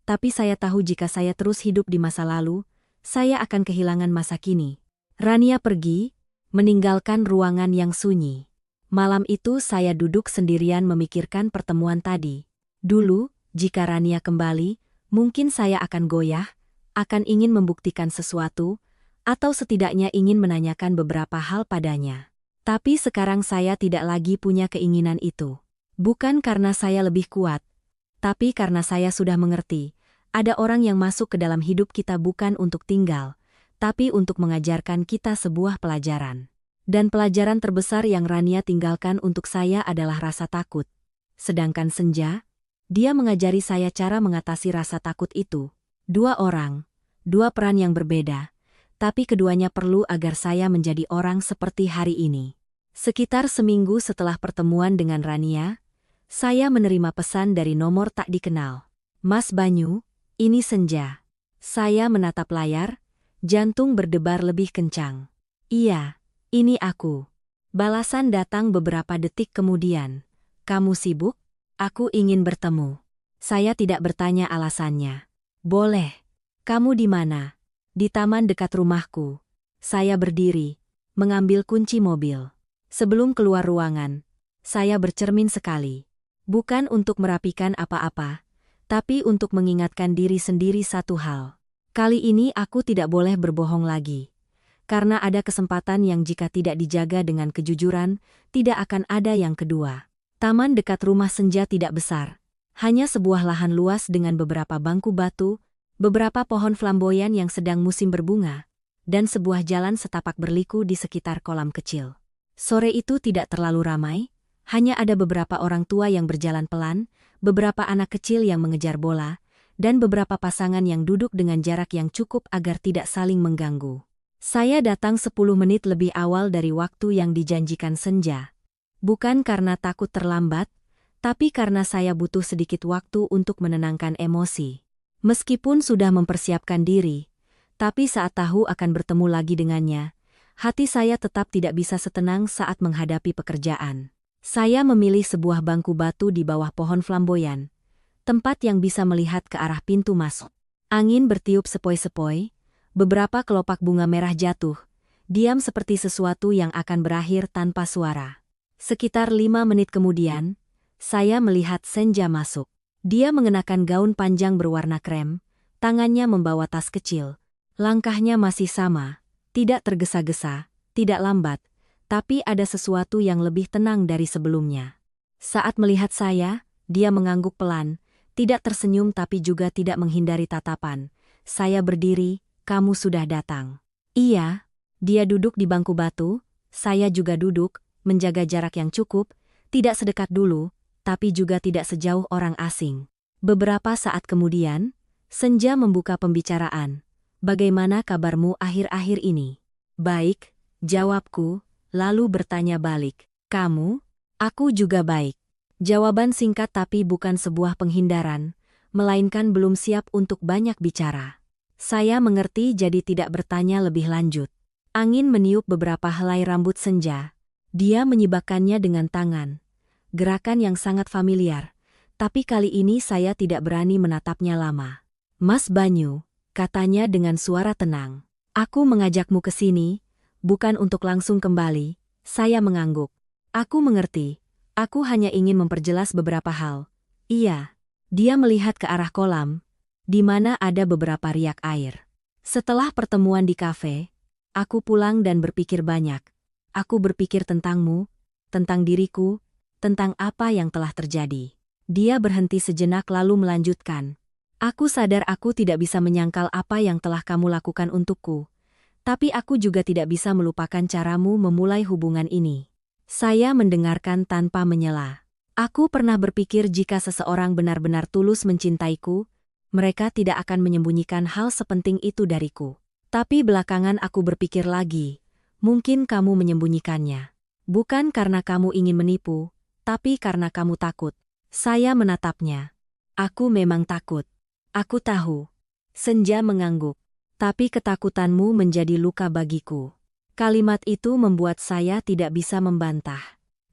tapi saya tahu jika saya terus hidup di masa lalu, saya akan kehilangan masa kini. Rania pergi, meninggalkan ruangan yang sunyi. Malam itu saya duduk sendirian memikirkan pertemuan tadi. Dulu, jika Rania kembali, mungkin saya akan goyah, akan ingin membuktikan sesuatu, atau setidaknya ingin menanyakan beberapa hal padanya. Tapi sekarang saya tidak lagi punya keinginan itu. Bukan karena saya lebih kuat, tapi karena saya sudah mengerti, ada orang yang masuk ke dalam hidup kita bukan untuk tinggal, tapi untuk mengajarkan kita sebuah pelajaran. Dan pelajaran terbesar yang Rania tinggalkan untuk saya adalah rasa takut. Sedangkan Senja, dia mengajari saya cara mengatasi rasa takut itu. Dua orang, dua peran yang berbeda, tapi keduanya perlu agar saya menjadi orang seperti hari ini. Sekitar seminggu setelah pertemuan dengan Rania, saya menerima pesan dari nomor tak dikenal. Mas Banyu, ini Senja. Saya menatap layar, jantung berdebar lebih kencang. Iya, ini aku. Balasan datang beberapa detik kemudian. Kamu sibuk? Aku ingin bertemu. Saya tidak bertanya alasannya. Boleh. Kamu di mana? Di taman dekat rumahku. Saya berdiri, mengambil kunci mobil. Sebelum keluar ruangan, saya bercermin sekali. Bukan untuk merapikan apa-apa, tapi untuk mengingatkan diri sendiri satu hal. Kali ini aku tidak boleh berbohong lagi. Karena ada kesempatan yang jika tidak dijaga dengan kejujuran, tidak akan ada yang kedua. Taman dekat rumah Senja tidak besar. Hanya sebuah lahan luas dengan beberapa bangku batu, beberapa pohon flamboyan yang sedang musim berbunga, dan sebuah jalan setapak berliku di sekitar kolam kecil. Sore itu tidak terlalu ramai, hanya ada beberapa orang tua yang berjalan pelan, beberapa anak kecil yang mengejar bola, dan beberapa pasangan yang duduk dengan jarak yang cukup agar tidak saling mengganggu. Saya datang 10 menit lebih awal dari waktu yang dijanjikan Senja. Bukan karena takut terlambat, tapi karena saya butuh sedikit waktu untuk menenangkan emosi. Meskipun sudah mempersiapkan diri, tapi saat tahu akan bertemu lagi dengannya, hati saya tetap tidak bisa setenang saat menghadapi pekerjaan. Saya memilih sebuah bangku batu di bawah pohon flamboyan, tempat yang bisa melihat ke arah pintu masuk. Angin bertiup sepoi-sepoi, beberapa kelopak bunga merah jatuh, diam seperti sesuatu yang akan berakhir tanpa suara. Sekitar 5 menit kemudian, saya melihat Senja masuk. Dia mengenakan gaun panjang berwarna krem, tangannya membawa tas kecil. Langkahnya masih sama, tidak tergesa-gesa, tidak lambat, tapi ada sesuatu yang lebih tenang dari sebelumnya. Saat melihat saya, dia mengangguk pelan, tidak tersenyum tapi juga tidak menghindari tatapan. Saya berdiri, kamu sudah datang. Iya, dia duduk di bangku batu, saya juga duduk, menjaga jarak yang cukup, tidak sedekat dulu, tapi juga tidak sejauh orang asing. Beberapa saat kemudian, Senja membuka pembicaraan. Bagaimana kabarmu akhir-akhir ini? Baik, jawabku. Lalu bertanya balik, kamu? Aku juga baik. Jawaban singkat tapi bukan sebuah penghindaran, melainkan belum siap untuk banyak bicara. Saya mengerti jadi tidak bertanya lebih lanjut. Angin meniup beberapa helai rambut Senja. Dia menyibakkannya dengan tangan. Gerakan yang sangat familiar. Tapi kali ini saya tidak berani menatapnya lama. Mas Banyu, katanya dengan suara tenang. Aku mengajakmu ke sini, bukan untuk langsung kembali. Saya mengangguk. Aku mengerti. Aku hanya ingin memperjelas beberapa hal. Iya. Dia melihat ke arah kolam, di mana ada beberapa riak air. Setelah pertemuan di kafe, aku pulang dan berpikir banyak. Aku berpikir tentangmu, tentang diriku, tentang apa yang telah terjadi. Dia berhenti sejenak lalu melanjutkan. Aku sadar aku tidak bisa menyangkal apa yang telah kamu lakukan untukku. Tapi aku juga tidak bisa melupakan caramu memulai hubungan ini. Saya mendengarkan tanpa menyela. Aku pernah berpikir jika seseorang benar-benar tulus mencintaiku, mereka tidak akan menyembunyikan hal sepenting itu dariku. Tapi belakangan aku berpikir lagi, mungkin kamu menyembunyikannya. Bukan karena kamu ingin menipu, tapi karena kamu takut. Saya menatapnya. Aku memang takut. Aku tahu. Senja mengangguk. Tapi ketakutanmu menjadi luka bagiku. Kalimat itu membuat saya tidak bisa membantah.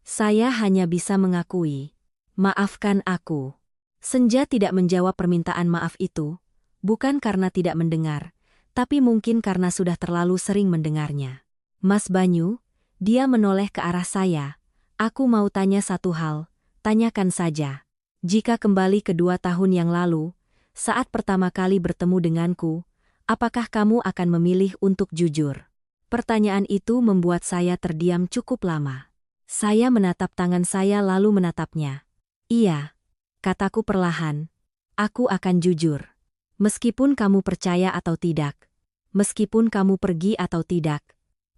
Saya hanya bisa mengakui. Maafkan aku. Senja tidak menjawab permintaan maaf itu, bukan karena tidak mendengar, tapi mungkin karena sudah terlalu sering mendengarnya. Mas Banyu, dia menoleh ke arah saya. Aku mau tanya satu hal, tanyakan saja. Jika kembali ke 2 tahun yang lalu, saat pertama kali bertemu denganku, apakah kamu akan memilih untuk jujur? Pertanyaan itu membuat saya terdiam cukup lama. Saya menatap tangan saya lalu menatapnya. Iya, kataku perlahan. Aku akan jujur. Meskipun kamu percaya atau tidak. Meskipun kamu pergi atau tidak.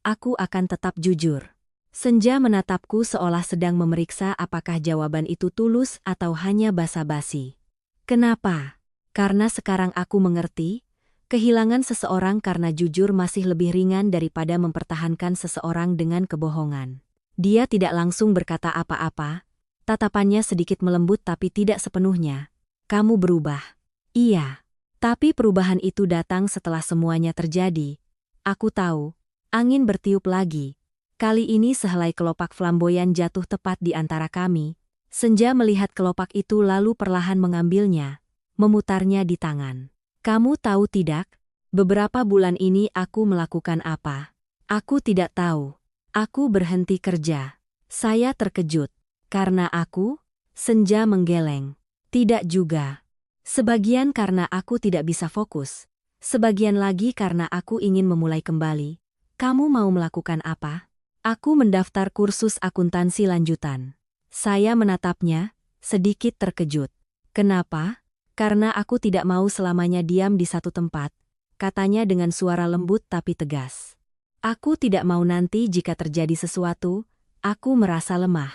Aku akan tetap jujur. Senja menatapku seolah sedang memeriksa apakah jawaban itu tulus atau hanya basa-basi. Kenapa? Karena sekarang aku mengerti, kehilangan seseorang karena jujur masih lebih ringan daripada mempertahankan seseorang dengan kebohongan. Dia tidak langsung berkata apa-apa, tatapannya sedikit melembut tapi tidak sepenuhnya. Kamu berubah. Iya. Tapi perubahan itu datang setelah semuanya terjadi. Aku tahu. Angin bertiup lagi. Kali ini sehelai kelopak flamboyan jatuh tepat di antara kami. Senja melihat kelopak itu lalu perlahan mengambilnya, memutarnya di tangan. Kamu tahu tidak? Beberapa bulan ini aku melakukan apa? Aku tidak tahu. Aku berhenti kerja. Saya terkejut. Karena aku? Senja menggeleng. Tidak juga. Sebagian karena aku tidak bisa fokus. Sebagian lagi karena aku ingin memulai kembali. Kamu mau melakukan apa? Aku mendaftar kursus akuntansi lanjutan. Saya menatapnya, sedikit terkejut. Kenapa? Karena aku tidak mau selamanya diam di satu tempat, katanya dengan suara lembut tapi tegas. Aku tidak mau nanti jika terjadi sesuatu, aku merasa lemah.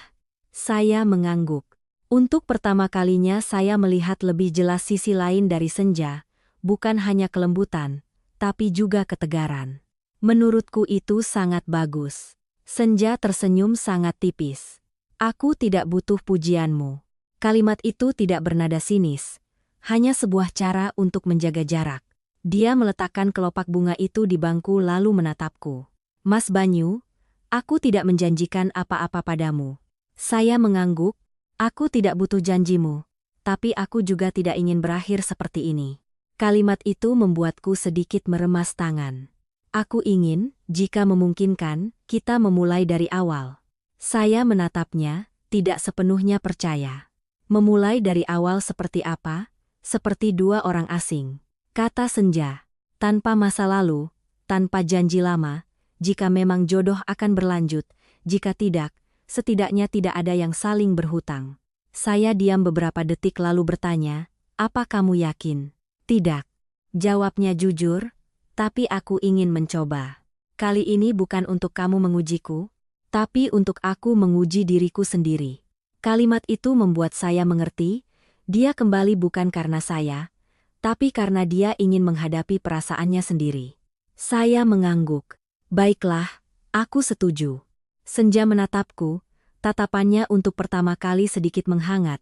Saya mengangguk. Untuk pertama kalinya saya melihat lebih jelas sisi lain dari Senja, bukan hanya kelembutan, tapi juga ketegaran. Menurutku itu sangat bagus. Senja tersenyum sangat tipis. Aku tidak butuh pujianmu. Kalimat itu tidak bernada sinis, hanya sebuah cara untuk menjaga jarak. Dia meletakkan kelopak bunga itu di bangku lalu menatapku. Mas Banyu, aku tidak menjanjikan apa-apa padamu. Saya mengangguk, aku tidak butuh janjimu, tapi aku juga tidak ingin berakhir seperti ini. Kalimat itu membuatku sedikit meremas tangan. Aku ingin, jika memungkinkan, kita memulai dari awal. Saya menatapnya, tidak sepenuhnya percaya. Memulai dari awal seperti apa? Seperti 2 orang asing. Kata Senja, tanpa masa lalu, tanpa janji lama, jika memang jodoh akan berlanjut, jika tidak, setidaknya tidak ada yang saling berhutang. Saya diam beberapa detik lalu bertanya, apa kamu yakin? Tidak. Jawabnya jujur, tapi aku ingin mencoba. Kali ini bukan untuk kamu mengujiku, tapi untuk aku menguji diriku sendiri. Kalimat itu membuat saya mengerti, dia kembali bukan karena saya, tapi karena dia ingin menghadapi perasaannya sendiri. Saya mengangguk. Baiklah, aku setuju. Senja menatapku, tatapannya untuk pertama kali sedikit menghangat.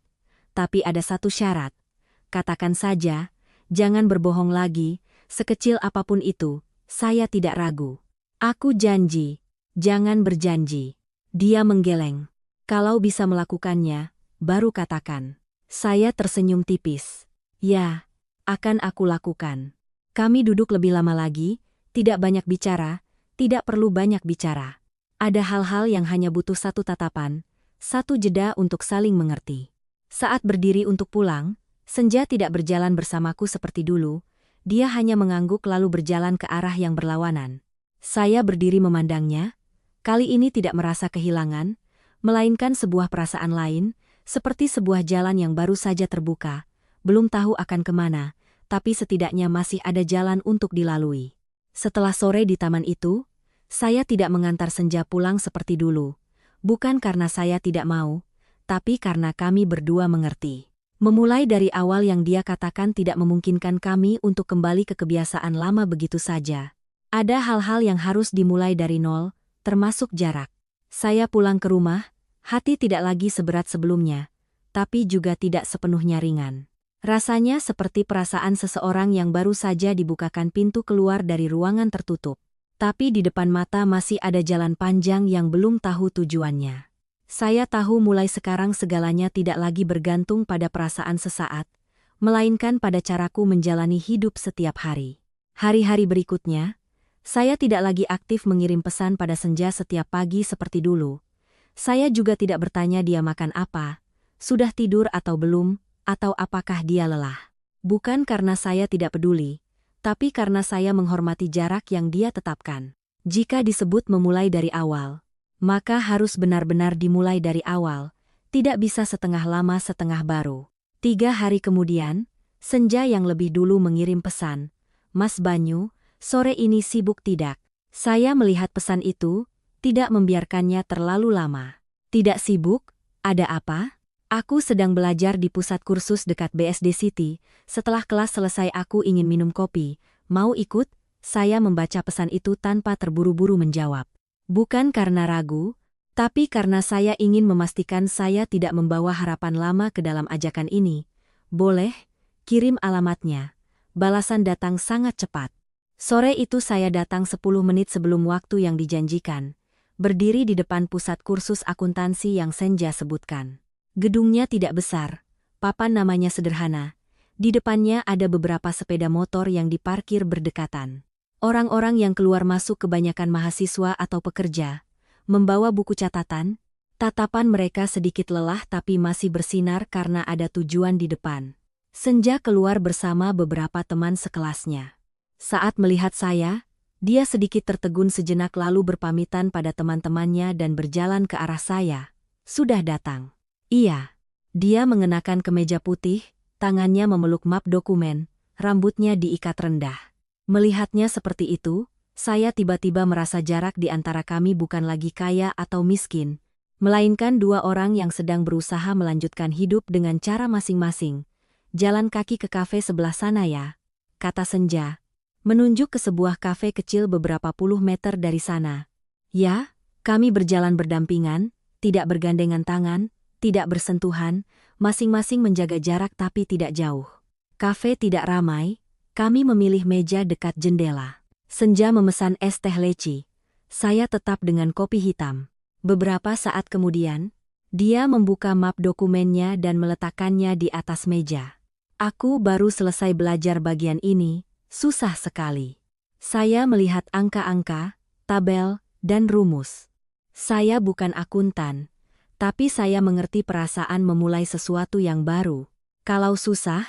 Tapi ada satu syarat. katakan saja, jangan berbohong lagi, sekecil apapun itu, saya tidak ragu. Aku janji, jangan berjanji. Dia menggeleng. Kalau bisa melakukannya, baru katakan. Saya tersenyum tipis. Ya, akan aku lakukan. Kami duduk lebih lama lagi, tidak banyak bicara, tidak perlu banyak bicara. Ada hal-hal yang hanya butuh satu tatapan, satu jeda untuk saling mengerti. Saat berdiri untuk pulang, Senja tidak berjalan bersamaku seperti dulu, dia hanya mengangguk lalu berjalan ke arah yang berlawanan. Saya berdiri memandangnya, kali ini tidak merasa kehilangan, melainkan sebuah perasaan lain, seperti sebuah jalan yang baru saja terbuka, belum tahu akan kemana, tapi setidaknya masih ada jalan untuk dilalui. Setelah sore di taman itu, saya tidak mengantar Senja pulang seperti dulu, bukan karena saya tidak mau, tapi karena kami berdua mengerti. Memulai dari awal yang dia katakan tidak memungkinkan kami untuk kembali ke kebiasaan lama begitu saja. Ada hal-hal yang harus dimulai dari nol, termasuk jarak. Saya pulang ke rumah, hati tidak lagi seberat sebelumnya, tapi juga tidak sepenuhnya ringan. Rasanya seperti perasaan seseorang yang baru saja dibukakan pintu keluar dari ruangan tertutup. Tapi di depan mata masih ada jalan panjang yang belum tahu tujuannya. Saya tahu mulai sekarang segalanya tidak lagi bergantung pada perasaan sesaat, melainkan pada caraku menjalani hidup setiap hari. Hari-hari berikutnya, saya tidak lagi aktif mengirim pesan pada Senja setiap pagi seperti dulu. Saya juga tidak bertanya dia makan apa, sudah tidur atau belum, atau apakah dia lelah. Bukan karena saya tidak peduli, tapi karena saya menghormati jarak yang dia tetapkan. Jika disebut memulai dari awal, maka harus benar-benar dimulai dari awal, tidak bisa setengah lama setengah baru. 3 hari kemudian, Senja yang lebih dulu mengirim pesan, "Mas Banyu, sore ini sibuk tidak?" Saya melihat pesan itu, tidak membiarkannya terlalu lama. "Tidak sibuk, ada apa?" "Aku sedang belajar di pusat kursus dekat BSD City, setelah kelas selesai aku ingin minum kopi, mau ikut?" Saya membaca pesan itu tanpa terburu-buru menjawab. Bukan karena ragu, tapi karena saya ingin memastikan saya tidak membawa harapan lama ke dalam ajakan ini. "Boleh, kirim alamatnya." Balasan datang sangat cepat. Sore itu saya datang 10 menit sebelum waktu yang dijanjikan, berdiri di depan pusat kursus akuntansi yang Senja sebutkan. Gedungnya tidak besar, papan namanya sederhana. Di depannya ada beberapa sepeda motor yang diparkir berdekatan. Orang-orang yang keluar masuk kebanyakan mahasiswa atau pekerja, membawa buku catatan, tatapan mereka sedikit lelah tapi masih bersinar karena ada tujuan di depan. Senja keluar bersama beberapa teman sekelasnya. Saat melihat saya, dia sedikit tertegun sejenak lalu berpamitan pada teman-temannya dan berjalan ke arah saya. "Sudah datang." "Iya." Dia mengenakan kemeja putih, tangannya memeluk map dokumen, rambutnya diikat rendah. Melihatnya seperti itu, saya tiba-tiba merasa jarak di antara kami bukan lagi kaya atau miskin, melainkan dua orang yang sedang berusaha melanjutkan hidup dengan cara masing-masing. "Jalan kaki ke kafe sebelah sana ya," kata Senja, menunjuk ke sebuah kafe kecil beberapa puluh meter dari sana. Ya, kami berjalan berdampingan, tidak bergandengan tangan, tidak bersentuhan, masing-masing menjaga jarak tapi tidak jauh. Kafe tidak ramai. Kami memilih meja dekat jendela. Senja memesan es teh leci. Saya tetap dengan kopi hitam. Beberapa saat kemudian, dia membuka map dokumennya dan meletakkannya di atas meja. Aku baru selesai belajar bagian ini, susah sekali. Saya melihat angka-angka, tabel, dan rumus. Saya bukan akuntan, tapi saya mengerti perasaan memulai sesuatu yang baru. Kalau susah,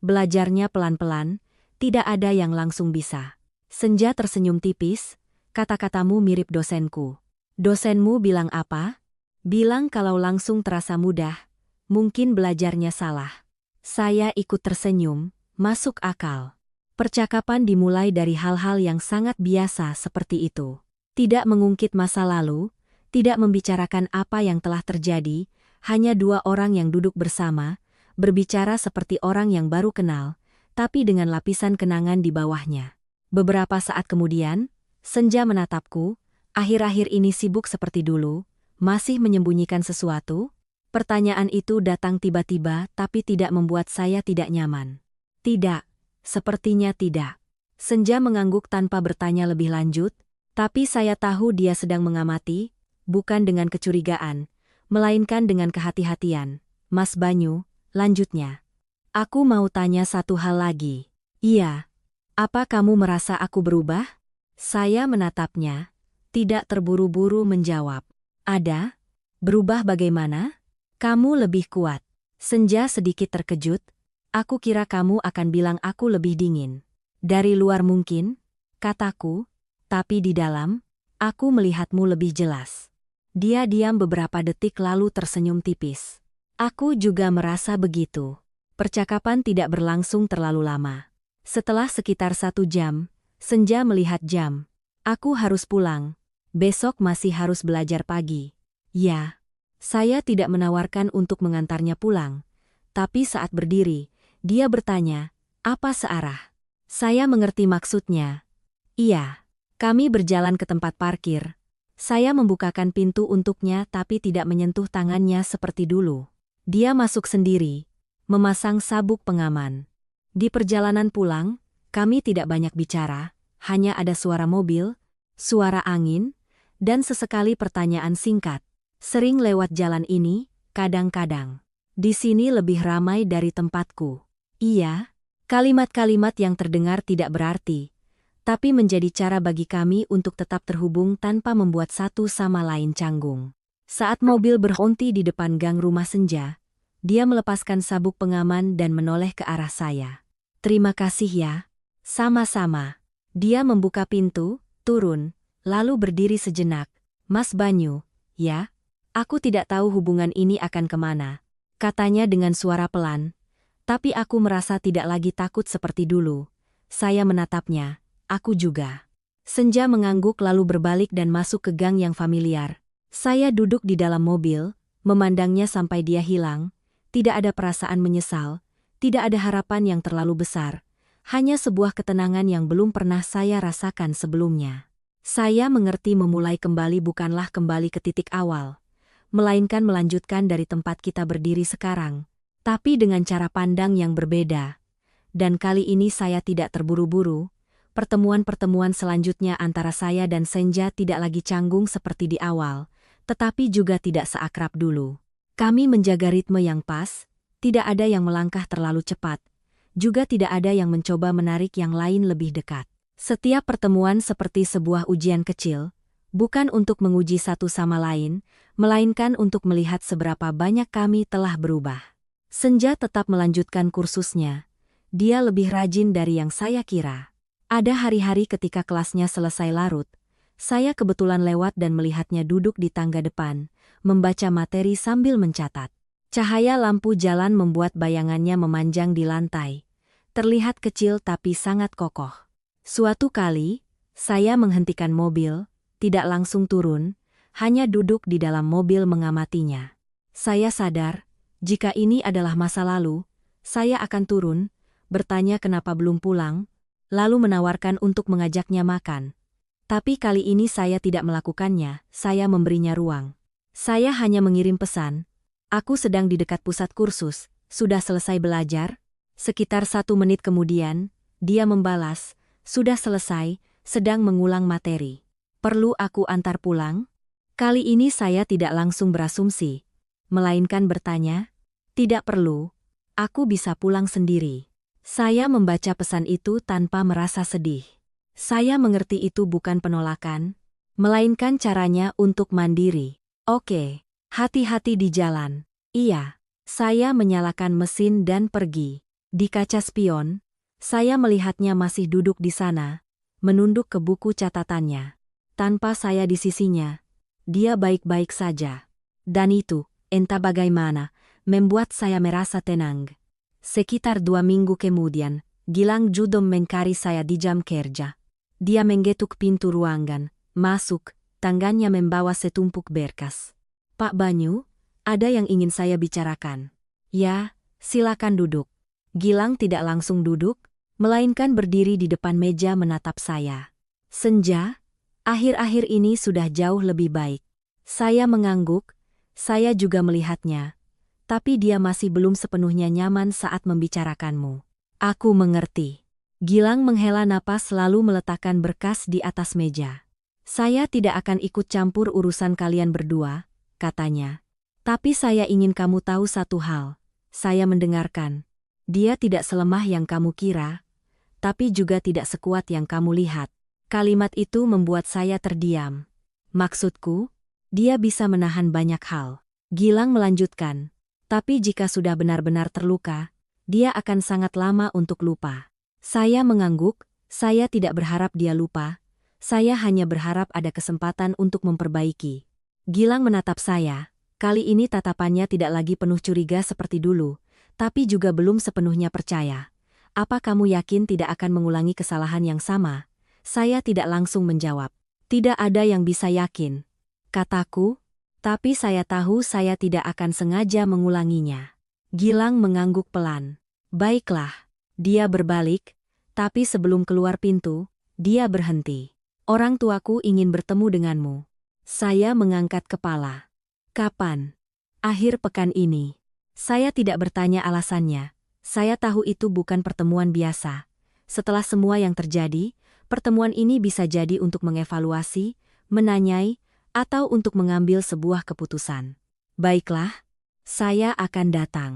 belajarnya pelan-pelan, tidak ada yang langsung bisa. Senja tersenyum tipis, "Kata-katamu mirip dosenku." "Dosenmu bilang apa?" "Bilang kalau langsung terasa mudah, mungkin belajarnya salah." Saya ikut tersenyum, masuk akal. Percakapan dimulai dari hal-hal yang sangat biasa seperti itu. Tidak mengungkit masa lalu, tidak membicarakan apa yang telah terjadi, hanya dua orang yang duduk bersama, berbicara seperti orang yang baru kenal, tapi dengan lapisan kenangan di bawahnya. Beberapa saat kemudian, Senja menatapku, "Akhir-akhir ini sibuk seperti dulu, masih menyembunyikan sesuatu?" Pertanyaan itu datang tiba-tiba tapi tidak membuat saya tidak nyaman. Tidak, sepertinya tidak. Senja mengangguk tanpa bertanya lebih lanjut, tapi saya tahu dia sedang mengamati, bukan dengan kecurigaan, melainkan dengan kehati-hatian. Mas Banyu, lanjutnya. Aku mau tanya satu hal lagi. Iya. Apa kamu merasa aku berubah? Saya menatapnya, tidak terburu-buru menjawab. Ada? Berubah bagaimana? Kamu lebih kuat. Senja sedikit terkejut. Aku kira kamu akan bilang aku lebih dingin. Dari luar mungkin, kataku, tapi di dalam, aku melihatmu lebih jelas. Dia diam beberapa detik lalu tersenyum tipis. Aku juga merasa begitu. Percakapan tidak berlangsung terlalu lama. Setelah sekitar 1 jam, Senja melihat jam. Aku harus pulang. Besok masih harus belajar pagi. Ya, saya tidak menawarkan untuk mengantarnya pulang. Tapi saat berdiri, dia bertanya, apa searah? Saya mengerti maksudnya. Iya, kami berjalan ke tempat parkir. Saya membukakan pintu untuknya tapi tidak menyentuh tangannya seperti dulu. Dia masuk sendiri, memasang sabuk pengaman. Di perjalanan pulang, kami tidak banyak bicara, hanya ada suara mobil, suara angin, dan sesekali pertanyaan singkat. Sering lewat jalan ini, kadang-kadang. Di sini lebih ramai dari tempatku. Iya, kalimat-kalimat yang terdengar tidak berarti, tapi menjadi cara bagi kami untuk tetap terhubung tanpa membuat satu sama lain canggung. Saat mobil berhenti di depan gang rumah Senja, dia melepaskan sabuk pengaman dan menoleh ke arah saya. Terima kasih ya. Sama-sama. Dia membuka pintu, turun, lalu berdiri sejenak. Mas Banyu, ya? Aku tidak tahu hubungan ini akan kemana, katanya dengan suara pelan. Tapi aku merasa tidak lagi takut seperti dulu. Saya menatapnya, aku juga. Senja mengangguk lalu berbalik dan masuk ke gang yang familiar. Saya duduk di dalam mobil, memandangnya sampai dia hilang. Tidak ada perasaan menyesal, tidak ada harapan yang terlalu besar. Hanya sebuah ketenangan yang belum pernah saya rasakan sebelumnya. Saya mengerti memulai kembali bukanlah kembali ke titik awal, melainkan melanjutkan dari tempat kita berdiri sekarang. Tapi dengan cara pandang yang berbeda. Dan kali ini saya tidak terburu-buru, pertemuan-pertemuan selanjutnya antara saya dan Senja tidak lagi canggung seperti di awal, tetapi juga tidak seakrab dulu. Kami menjaga ritme yang pas, tidak ada yang melangkah terlalu cepat, juga tidak ada yang mencoba menarik yang lain lebih dekat. Setiap pertemuan seperti sebuah ujian kecil, bukan untuk menguji satu sama lain, melainkan untuk melihat seberapa banyak kami telah berubah. Senja tetap melanjutkan kursusnya. Dia lebih rajin dari yang saya kira. Ada hari-hari ketika kelasnya selesai larut, saya kebetulan lewat dan melihatnya duduk di tangga depan, membaca materi sambil mencatat. Cahaya lampu jalan membuat bayangannya memanjang di lantai. Terlihat kecil tapi sangat kokoh. Suatu kali, saya menghentikan mobil, tidak langsung turun, hanya duduk di dalam mobil mengamatinya. Saya sadar, jika ini adalah masa lalu, saya akan turun, bertanya kenapa belum pulang, lalu menawarkan untuk mengajaknya makan. Tapi kali ini saya tidak melakukannya, saya memberinya ruang. Saya hanya mengirim pesan, aku sedang di dekat pusat kursus, sudah selesai belajar? Sekitar 1 menit kemudian, dia membalas, sudah selesai, sedang mengulang materi. Perlu aku antar pulang? Kali ini saya tidak langsung berasumsi, melainkan bertanya, tidak perlu, aku bisa pulang sendiri. Saya membaca pesan itu tanpa merasa sedih. Saya mengerti itu bukan penolakan, melainkan caranya untuk mandiri. Oke, hati-hati di jalan. Iya, saya menyalakan mesin dan pergi. Di kaca spion, saya melihatnya masih duduk di sana, menunduk ke buku catatannya. Tanpa saya di sisinya, dia baik-baik saja. Dan itu, entah bagaimana, membuat saya merasa tenang. Sekitar 2 minggu kemudian, Gilang Judom mencari saya di jam kerja. Dia menggetuk pintu ruangan, masuk, tangannya membawa setumpuk berkas. Pak Banyu, ada yang ingin saya bicarakan. Ya, silakan duduk. Gilang tidak langsung duduk, melainkan berdiri di depan meja menatap saya. Senja, akhir-akhir ini sudah jauh lebih baik. Saya mengangguk, saya juga melihatnya, tapi dia masih belum sepenuhnya nyaman saat membicarakanmu. Aku mengerti. Gilang menghela napas lalu meletakkan berkas di atas meja. Saya tidak akan ikut campur urusan kalian berdua, katanya. Tapi saya ingin kamu tahu satu hal. Saya mendengarkan. Dia tidak selemah yang kamu kira, tapi juga tidak sekuat yang kamu lihat. Kalimat itu membuat saya terdiam. Maksudku, dia bisa menahan banyak hal. Gilang melanjutkan. Tapi jika sudah benar-benar terluka, dia akan sangat lama untuk lupa. Saya mengangguk, saya tidak berharap dia lupa. Saya hanya berharap ada kesempatan untuk memperbaiki. Gilang menatap saya. Kali ini tatapannya tidak lagi penuh curiga seperti dulu, tapi juga belum sepenuhnya percaya. Apa kamu yakin tidak akan mengulangi kesalahan yang sama? Saya tidak langsung menjawab. Tidak ada yang bisa yakin, kataku, tapi saya tahu saya tidak akan sengaja mengulanginya. Gilang mengangguk pelan. Baiklah. Dia berbalik, tapi sebelum keluar pintu, dia berhenti. Orang tuaku ingin bertemu denganmu. Saya mengangkat kepala. Kapan? Akhir pekan ini. Saya tidak bertanya alasannya. Saya tahu itu bukan pertemuan biasa. Setelah semua yang terjadi, pertemuan ini bisa jadi untuk mengevaluasi, menanyai, atau untuk mengambil sebuah keputusan. Baiklah, saya akan datang.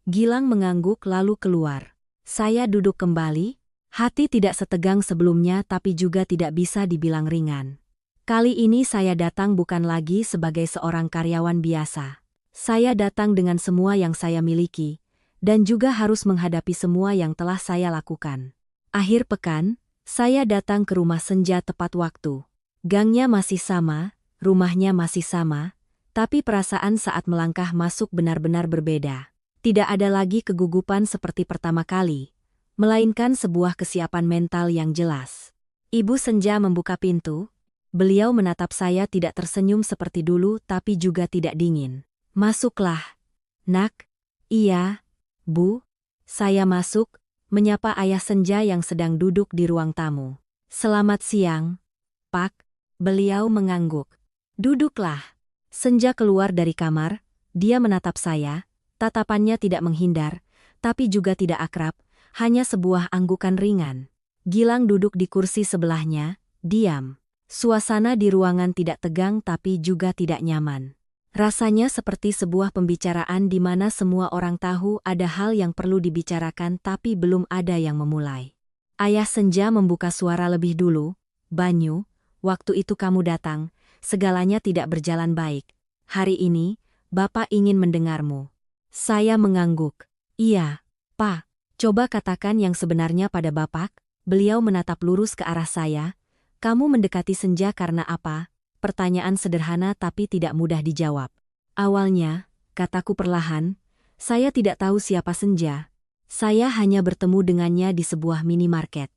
Gilang mengangguk lalu keluar. Saya duduk kembali, hati tidak setegang sebelumnya tapi juga tidak bisa dibilang ringan. Kali ini saya datang bukan lagi sebagai seorang karyawan biasa. Saya datang dengan semua yang saya miliki, dan juga harus menghadapi semua yang telah saya lakukan. Akhir pekan, saya datang ke rumah Senja tepat waktu. Gangnya masih sama, rumahnya masih sama, tapi perasaan saat melangkah masuk benar-benar berbeda. Tidak ada lagi kegugupan seperti pertama kali, melainkan sebuah kesiapan mental yang jelas. Ibu Senja membuka pintu. Beliau menatap saya tidak tersenyum seperti dulu tapi juga tidak dingin. Masuklah, nak. Iya, Bu. Saya masuk, menyapa ayah Senja yang sedang duduk di ruang tamu. Selamat siang, Pak. Beliau mengangguk. Duduklah. Senja keluar dari kamar, dia menatap saya, tatapannya tidak menghindar, tapi juga tidak akrab, hanya sebuah anggukan ringan. Gilang duduk di kursi sebelahnya, diam. Suasana di ruangan tidak tegang tapi juga tidak nyaman. Rasanya seperti sebuah pembicaraan di mana semua orang tahu ada hal yang perlu dibicarakan tapi belum ada yang memulai. Ayah Senja membuka suara lebih dulu. Banyu, waktu itu kamu datang, segalanya tidak berjalan baik. Hari ini, Bapak ingin mendengarmu. Saya mengangguk. Iya, Pak. Coba katakan yang sebenarnya pada Bapak. Beliau menatap lurus ke arah saya. Kamu mendekati Senja karena apa? Pertanyaan sederhana tapi tidak mudah dijawab. Awalnya, kataku perlahan, saya tidak tahu siapa Senja. Saya hanya bertemu dengannya di sebuah minimarket.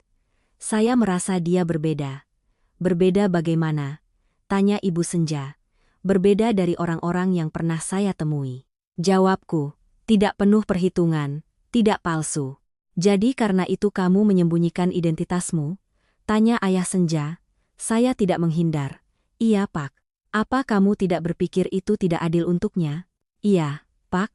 Saya merasa dia berbeda. Berbeda bagaimana? Tanya Ibu Senja. Berbeda dari orang-orang yang pernah saya temui. Jawabku, tidak penuh perhitungan, tidak palsu. Jadi karena itu kamu menyembunyikan identitasmu? Tanya ayah Senja. Saya tidak menghindar. Iya, Pak. Apa kamu tidak berpikir itu tidak adil untuknya? Iya, Pak.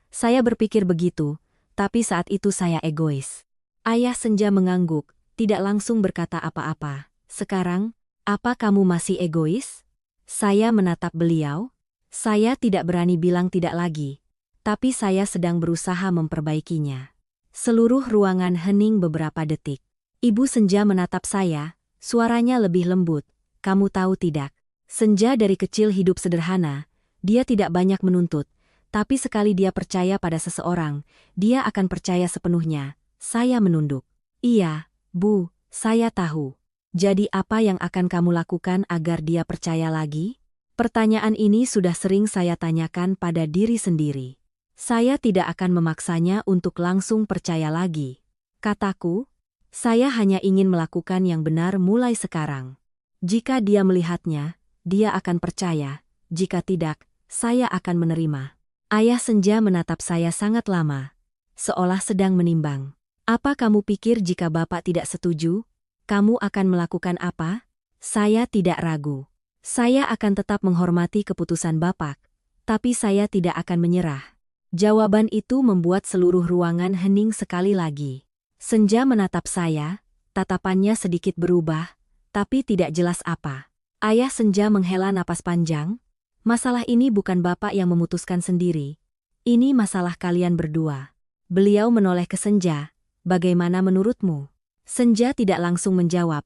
Saya berpikir begitu, tapi saat itu saya egois. Ayah Senja mengangguk, tidak langsung berkata apa-apa. Sekarang, apa kamu masih egois? Saya menatap beliau. Saya tidak berani bilang tidak lagi, tapi saya sedang berusaha memperbaikinya. Seluruh ruangan hening beberapa detik. Ibu Senja menatap saya, suaranya lebih lembut. Kamu tahu tidak? Senja dari kecil hidup sederhana, dia tidak banyak menuntut, tapi sekali dia percaya pada seseorang, dia akan percaya sepenuhnya. Saya menunduk. Iya, Bu, saya tahu. Jadi apa yang akan kamu lakukan agar dia percaya lagi? Pertanyaan ini sudah sering saya tanyakan pada diri sendiri. Saya tidak akan memaksanya untuk langsung percaya lagi. Kataku, saya hanya ingin melakukan yang benar mulai sekarang. Jika dia melihatnya, dia akan percaya. Jika tidak, saya akan menerima. Ayah Senja menatap saya sangat lama, seolah sedang menimbang. Apa kamu pikir jika Bapak tidak setuju? Kamu akan melakukan apa? Saya tidak ragu. Saya akan tetap menghormati keputusan Bapak, tapi saya tidak akan menyerah. Jawaban itu membuat seluruh ruangan hening sekali lagi. Senja menatap saya, tatapannya sedikit berubah, tapi tidak jelas apa. Ayah Senja menghela napas panjang. Masalah ini bukan Bapak yang memutuskan sendiri. Ini masalah kalian berdua. Beliau menoleh ke Senja. Bagaimana menurutmu? Senja tidak langsung menjawab.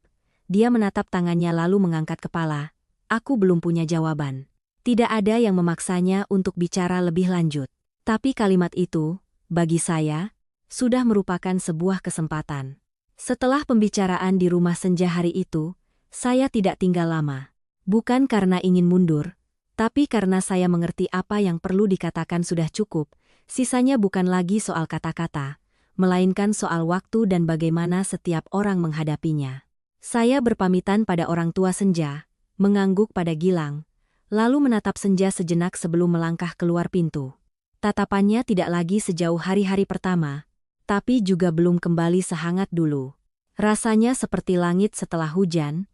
Dia menatap tangannya lalu mengangkat kepala. Aku belum punya jawaban. Tidak ada yang memaksanya untuk bicara lebih lanjut. Tapi kalimat itu, bagi saya, sudah merupakan sebuah kesempatan. Setelah pembicaraan di rumah Senja hari itu, saya tidak tinggal lama. Bukan karena ingin mundur, tapi karena saya mengerti apa yang perlu dikatakan sudah cukup, sisanya bukan lagi soal kata-kata, melainkan soal waktu dan bagaimana setiap orang menghadapinya. Saya berpamitan pada orang tua Senja, mengangguk pada Gilang, lalu menatap Senja sejenak sebelum melangkah keluar pintu. Tatapannya tidak lagi sejauh hari-hari pertama, tapi juga belum kembali sehangat dulu. Rasanya seperti langit setelah hujan,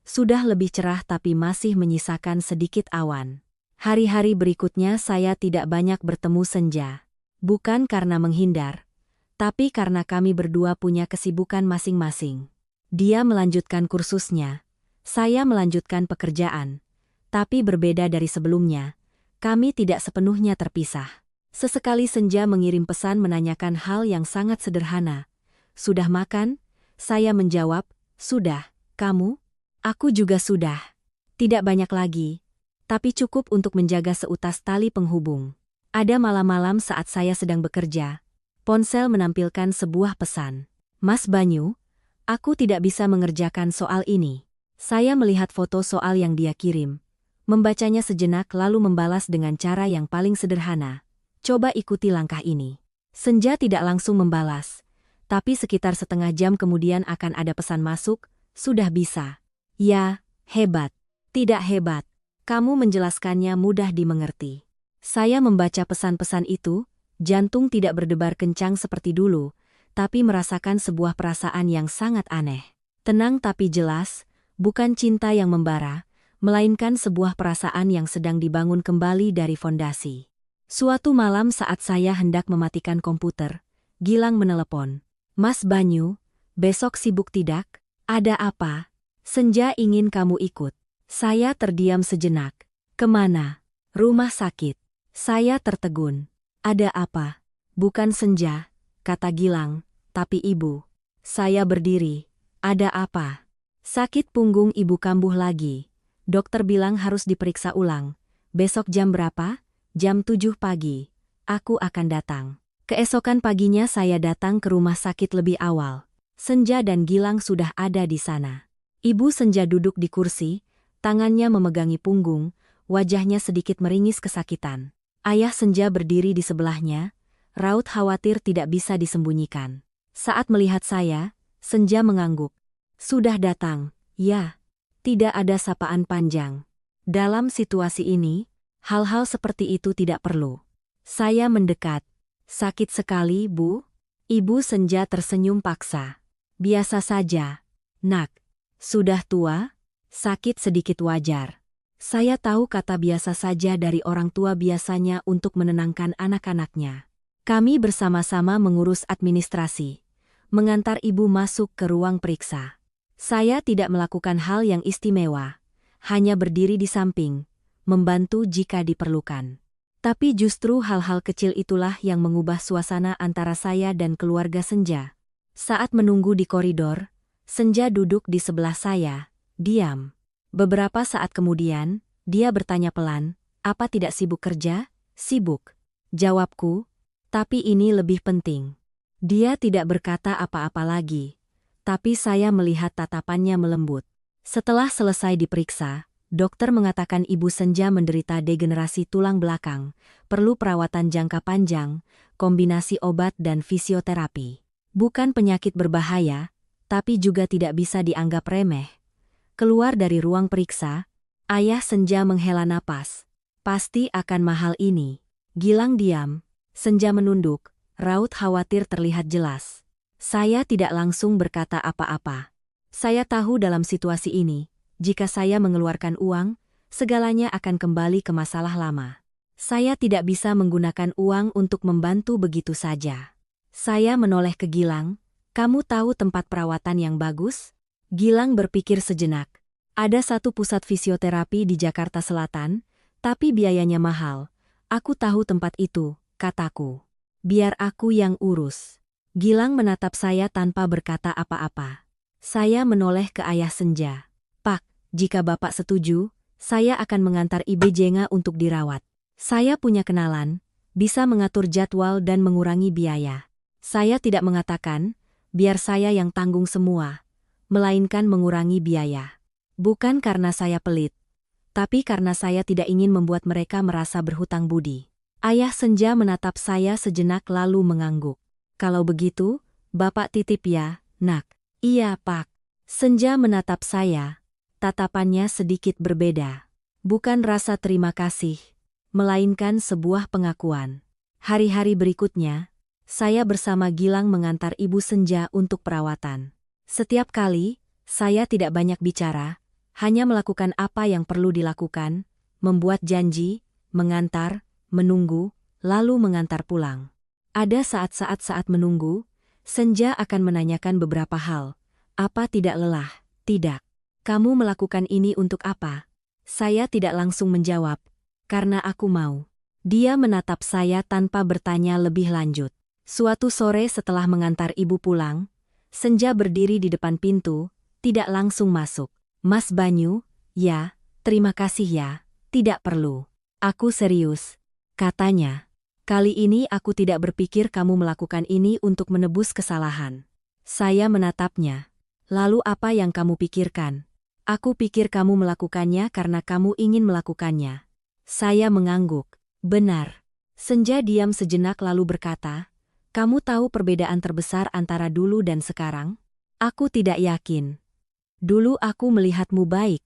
sudah lebih cerah tapi masih menyisakan sedikit awan. Hari-hari berikutnya saya tidak banyak bertemu Senja. Bukan karena menghindar, tapi karena kami berdua punya kesibukan masing-masing. Dia melanjutkan kursusnya, saya melanjutkan pekerjaan. Tapi berbeda dari sebelumnya, kami tidak sepenuhnya terpisah. Sesekali Senja mengirim pesan menanyakan hal yang sangat sederhana. Sudah makan? Saya menjawab, sudah. Kamu? Aku juga sudah. Tidak banyak lagi, tapi cukup untuk menjaga seutas tali penghubung. Ada malam-malam saat saya sedang bekerja, ponsel menampilkan sebuah pesan. Mas Banyu, aku tidak bisa mengerjakan soal ini. Saya melihat foto soal yang dia kirim, membacanya sejenak lalu membalas dengan cara yang paling sederhana. Coba ikuti langkah ini. Senja tidak langsung membalas, tapi sekitar setengah jam kemudian akan ada pesan masuk, sudah bisa. Ya, hebat. Tidak hebat. Kamu menjelaskannya mudah dimengerti. Saya membaca pesan-pesan itu, jantung tidak berdebar kencang seperti dulu, tapi merasakan sebuah perasaan yang sangat aneh. Tenang tapi jelas, bukan cinta yang membara, melainkan sebuah perasaan yang sedang dibangun kembali dari fondasi. Suatu malam saat saya hendak mematikan komputer, Gilang menelepon. Mas Banyu, besok sibuk tidak? Ada apa? Senja ingin kamu ikut. Saya terdiam sejenak. Kemana? Rumah sakit. Saya tertegun. Ada apa? Bukan Senja, kata Gilang, tapi ibu. Saya berdiri. Ada apa? Sakit punggung ibu kambuh lagi. Dokter bilang harus diperiksa ulang. Besok jam berapa? Jam 7 pagi. Aku akan datang. Keesokan paginya saya datang ke rumah sakit lebih awal. Senja dan Gilang sudah ada di sana. Ibu Senja duduk di kursi, tangannya memegangi punggung, wajahnya sedikit meringis kesakitan. Ayah Senja berdiri di sebelahnya, raut khawatir tidak bisa disembunyikan. Saat melihat saya, Senja mengangguk. Sudah datang, ya. Tidak ada sapaan panjang. Dalam situasi ini, hal-hal seperti itu tidak perlu. Saya mendekat. Sakit sekali, Bu? Ibu Senja tersenyum paksa. Biasa saja, Nak. Sudah tua? Sakit sedikit wajar. Saya tahu kata biasa saja dari orang tua biasanya untuk menenangkan anak-anaknya. Kami bersama-sama mengurus administrasi, mengantar ibu masuk ke ruang periksa. Saya tidak melakukan hal yang istimewa, hanya berdiri di samping, membantu jika diperlukan. Tapi justru hal-hal kecil itulah yang mengubah suasana antara saya dan keluarga Senja. Saat menunggu di koridor, Senja duduk di sebelah saya, diam. Beberapa saat kemudian, dia bertanya pelan, apa tidak sibuk kerja? Sibuk. Jawabku, tapi ini lebih penting. Dia tidak berkata apa-apa lagi, tapi saya melihat tatapannya melembut. Setelah selesai diperiksa, dokter mengatakan ibu Senja menderita degenerasi tulang belakang, perlu perawatan jangka panjang, kombinasi obat dan fisioterapi. Bukan penyakit berbahaya, tapi juga tidak bisa dianggap remeh. Keluar dari ruang periksa, ayah Senja menghela napas. Pasti akan mahal ini. Gilang diam. Senja menunduk, raut khawatir terlihat jelas. Saya tidak langsung berkata apa-apa. Saya tahu dalam situasi ini, jika saya mengeluarkan uang, segalanya akan kembali ke masalah lama. Saya tidak bisa menggunakan uang untuk membantu begitu saja. Saya menoleh ke Gilang. Kamu tahu tempat perawatan yang bagus? Gilang berpikir sejenak. Ada satu pusat fisioterapi di Jakarta Selatan, tapi biayanya mahal. Aku tahu tempat itu, kataku. Biar aku yang urus. Gilang menatap saya tanpa berkata apa-apa. Saya menoleh ke ayah Senja. Pak, jika Bapak setuju, saya akan mengantar Ibu Jenga untuk dirawat. Saya punya kenalan, bisa mengatur jadwal dan mengurangi biaya. Saya tidak mengatakan, biar saya yang tanggung semua, melainkan mengurangi biaya. Bukan karena saya pelit, tapi karena saya tidak ingin membuat mereka merasa berhutang budi. Ayah Senja menatap saya sejenak lalu mengangguk. Kalau begitu, Bapak titip ya, Nak. Iya, Pak. Senja menatap saya. Tatapannya sedikit berbeda. Bukan rasa terima kasih, melainkan sebuah pengakuan. Hari-hari berikutnya, saya bersama Gilang mengantar Ibu Senja untuk perawatan. Setiap kali, saya tidak banyak bicara, hanya melakukan apa yang perlu dilakukan, membuat janji, mengantar, menunggu, lalu mengantar pulang. Ada saat-saat menunggu, Senja akan menanyakan beberapa hal. Apa tidak lelah? Tidak. Kamu melakukan ini untuk apa? Saya tidak langsung menjawab, karena aku mau. Dia menatap saya tanpa bertanya lebih lanjut. Suatu sore setelah mengantar ibu pulang, Senja berdiri di depan pintu, tidak langsung masuk. Mas Banyu, ya, terima kasih ya, tidak perlu. Aku serius, katanya. Kali ini aku tidak berpikir kamu melakukan ini untuk menebus kesalahan. Saya menatapnya. Lalu apa yang kamu pikirkan? Aku pikir kamu melakukannya karena kamu ingin melakukannya. Saya mengangguk. Benar. Senja diam sejenak lalu berkata, kamu tahu perbedaan terbesar antara dulu dan sekarang? Aku tidak yakin. Dulu aku melihatmu baik,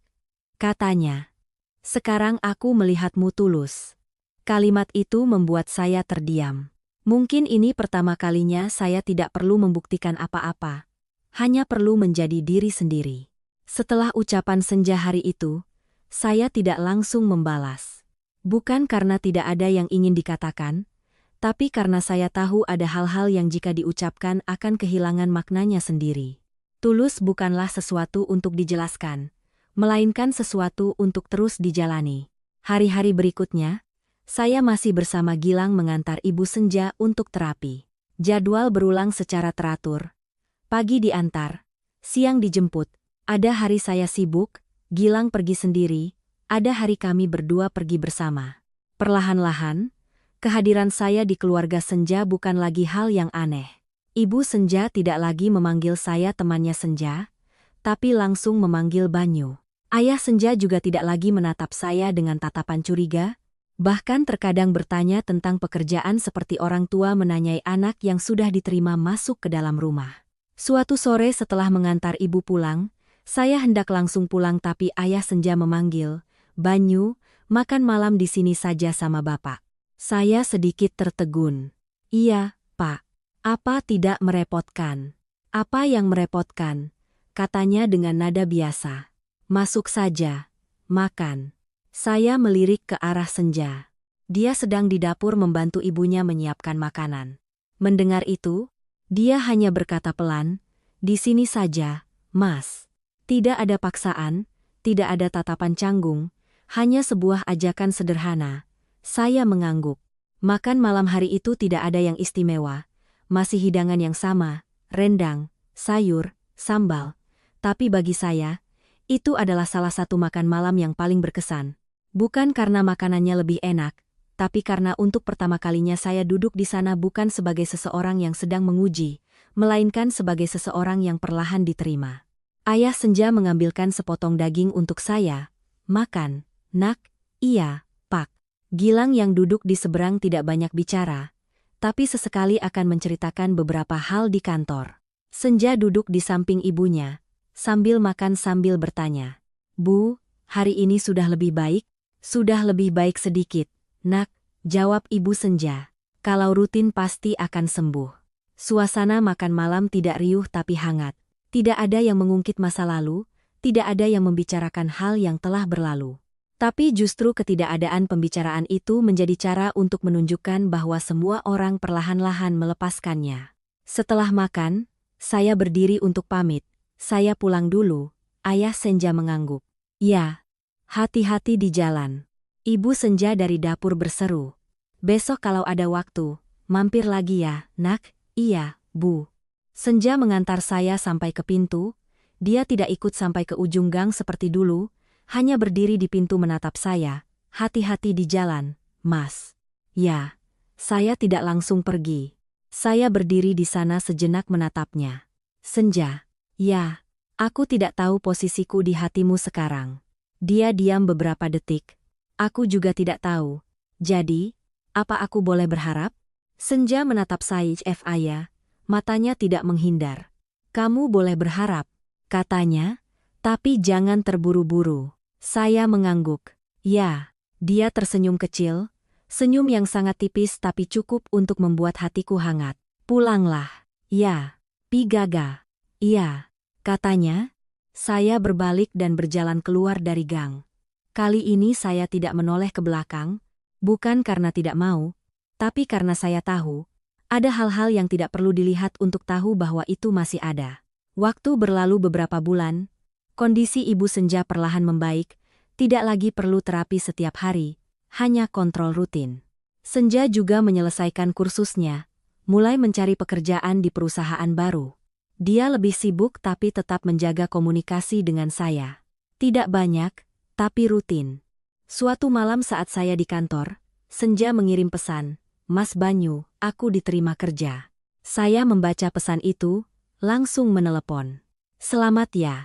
katanya. Sekarang aku melihatmu tulus. Kalimat itu membuat saya terdiam. Mungkin ini pertama kalinya saya tidak perlu membuktikan apa-apa. Hanya perlu menjadi diri sendiri. Setelah ucapan Senja hari itu, saya tidak langsung membalas. Bukan karena tidak ada yang ingin dikatakan, tapi karena saya tahu ada hal-hal yang jika diucapkan akan kehilangan maknanya sendiri. Tulus bukanlah sesuatu untuk dijelaskan, melainkan sesuatu untuk terus dijalani. Hari-hari berikutnya, saya masih bersama Gilang mengantar Ibu Senja untuk terapi. Jadwal berulang secara teratur. Pagi diantar, siang dijemput. Ada hari saya sibuk, Gilang pergi sendiri, ada hari kami berdua pergi bersama. Perlahan-lahan, kehadiran saya di keluarga Senja bukan lagi hal yang aneh. Ibu Senja tidak lagi memanggil saya temannya Senja, tapi langsung memanggil Banyu. Ayah Senja juga tidak lagi menatap saya dengan tatapan curiga, bahkan terkadang bertanya tentang pekerjaan seperti orang tua menanyai anak yang sudah diterima masuk ke dalam rumah. Suatu sore setelah mengantar ibu pulang, saya hendak langsung pulang tapi Ayah Senja memanggil, Banyu, makan malam di sini saja sama Bapak. Saya sedikit tertegun. Iya, Pak. Apa tidak merepotkan? Apa yang merepotkan? Katanya dengan nada biasa. Masuk saja, makan. Saya melirik ke arah Senja. Dia sedang di dapur membantu ibunya menyiapkan makanan. Mendengar itu, dia hanya berkata pelan, di sini saja, Mas. Tidak ada paksaan, tidak ada tatapan canggung, hanya sebuah ajakan sederhana. Saya mengangguk. Makan malam hari itu tidak ada yang istimewa. Masih hidangan yang sama, rendang, sayur, sambal. Tapi bagi saya, itu adalah salah satu makan malam yang paling berkesan. Bukan karena makanannya lebih enak, tapi karena untuk pertama kalinya saya duduk di sana bukan sebagai seseorang yang sedang menguji, melainkan sebagai seseorang yang perlahan diterima. Ayah Senja mengambilkan sepotong daging untuk saya. Makan, Nak. Iya, Pak. Gilang yang duduk di seberang tidak banyak bicara, tapi sesekali akan menceritakan beberapa hal di kantor. Senja duduk di samping ibunya, sambil makan sambil bertanya. Bu, hari ini sudah lebih baik? Sudah lebih baik sedikit, Nak, jawab Ibu Senja. Kalau rutin pasti akan sembuh. Suasana makan malam tidak riuh tapi hangat. Tidak ada yang mengungkit masa lalu, tidak ada yang membicarakan hal yang telah berlalu. Tapi justru ketidakadaan pembicaraan itu menjadi cara untuk menunjukkan bahwa semua orang perlahan-lahan melepaskannya. Setelah makan, saya berdiri untuk pamit. Saya pulang dulu, Ayah Senja mengangguk. Ya, hati-hati di jalan. Ibu Senja dari dapur berseru. Besok kalau ada waktu, mampir lagi ya, nak. Iya, Bu. Senja mengantar saya sampai ke pintu. Dia tidak ikut sampai ke ujung gang seperti dulu, hanya berdiri di pintu menatap saya. Hati-hati di jalan, Mas. Ya, saya tidak langsung pergi. Saya berdiri di sana sejenak menatapnya. Senja. Ya, aku tidak tahu posisiku di hatimu sekarang. Dia diam beberapa detik. Aku juga tidak tahu. Jadi, apa aku boleh berharap? Senja menatap saya Ayah, matanya tidak menghindar. Kamu boleh berharap, katanya, tapi jangan terburu-buru. Saya mengangguk. Ya, dia tersenyum kecil, senyum yang sangat tipis tapi cukup untuk membuat hatiku hangat. Pulanglah. Ya, Pigaga. Iya, katanya. Saya berbalik dan berjalan keluar dari gang. Kali ini saya tidak menoleh ke belakang, bukan karena tidak mau, tapi karena saya tahu, ada hal-hal yang tidak perlu dilihat untuk tahu bahwa itu masih ada. Waktu berlalu beberapa bulan, kondisi Ibu Senja perlahan membaik, tidak lagi perlu terapi setiap hari, hanya kontrol rutin. Senja juga menyelesaikan kursusnya, mulai mencari pekerjaan di perusahaan baru. Dia lebih sibuk tapi tetap menjaga komunikasi dengan saya. Tidak banyak, tapi rutin. Suatu malam saat saya di kantor, Senja mengirim pesan, Mas Banyu, aku diterima kerja. Saya membaca pesan itu, langsung menelepon. Selamat ya.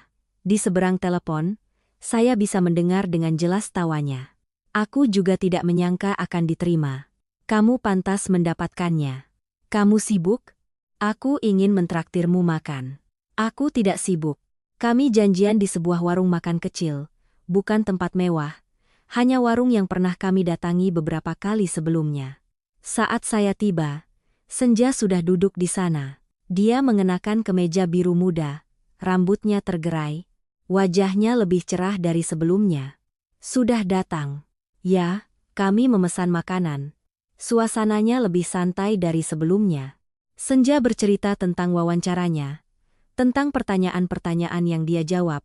Di seberang telepon, saya bisa mendengar dengan jelas tawanya. Aku juga tidak menyangka akan diterima. Kamu pantas mendapatkannya. Kamu sibuk? Aku ingin mentraktirmu makan. Aku tidak sibuk. Kami janjian di sebuah warung makan kecil. Bukan tempat mewah, hanya warung yang pernah kami datangi beberapa kali sebelumnya. Saat saya tiba, Senja sudah duduk di sana. Dia mengenakan kemeja biru muda, rambutnya tergerai, wajahnya lebih cerah dari sebelumnya. Sudah datang. Ya, kami memesan makanan. Suasananya lebih santai dari sebelumnya. Senja bercerita tentang wawancaranya, tentang pertanyaan-pertanyaan yang dia jawab,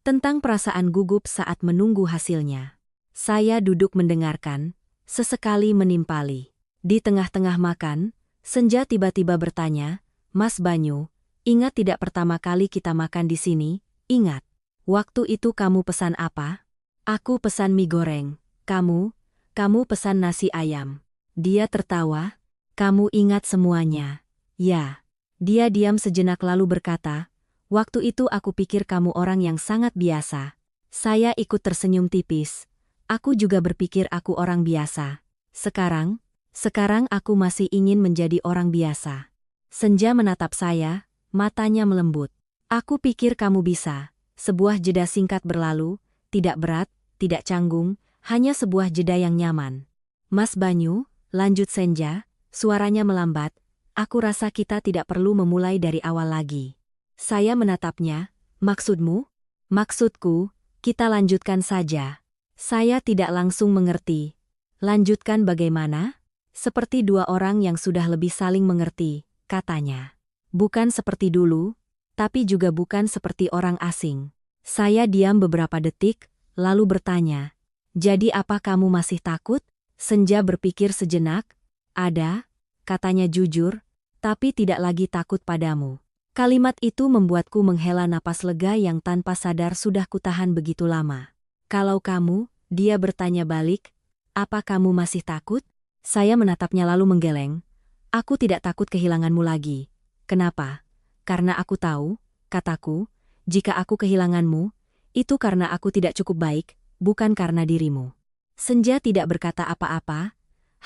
tentang perasaan gugup saat menunggu hasilnya. Saya duduk mendengarkan, sesekali menimpali. Di tengah-tengah makan, Senja tiba-tiba bertanya, Mas Banyu, ingat tidak pertama kali kita makan di sini? Ingat. Waktu itu kamu pesan apa? Aku pesan mie goreng. Kamu pesan nasi ayam. Dia tertawa. Kamu ingat semuanya. Ya. Dia diam sejenak lalu berkata, waktu itu aku pikir kamu orang yang sangat biasa. Saya ikut tersenyum tipis. Aku juga berpikir aku orang biasa. Sekarang aku masih ingin menjadi orang biasa. Senja menatap saya, matanya melembut. Aku pikir kamu bisa. Sebuah jeda singkat berlalu, tidak berat, tidak canggung, hanya sebuah jeda yang nyaman. Mas Banyu, lanjut Senja, suaranya melambat, aku rasa kita tidak perlu memulai dari awal lagi. Saya menatapnya, maksudmu? Maksudku, kita lanjutkan saja. Saya tidak langsung mengerti. Lanjutkan bagaimana? Seperti dua orang yang sudah lebih saling mengerti, katanya. Bukan seperti dulu, tapi juga bukan seperti orang asing. Saya diam beberapa detik, lalu bertanya, jadi apa kamu masih takut? Senja berpikir sejenak, ada, katanya jujur, tapi tidak lagi takut padamu. Kalimat itu membuatku menghela napas lega yang tanpa sadar sudah kutahan begitu lama. Kalau kamu, dia bertanya balik, apa kamu masih takut? Saya menatapnya lalu menggeleng. Aku tidak takut kehilanganmu lagi. Kenapa? Karena aku tahu, kataku, jika aku kehilanganmu, itu karena aku tidak cukup baik, bukan karena dirimu. Senja tidak berkata apa-apa,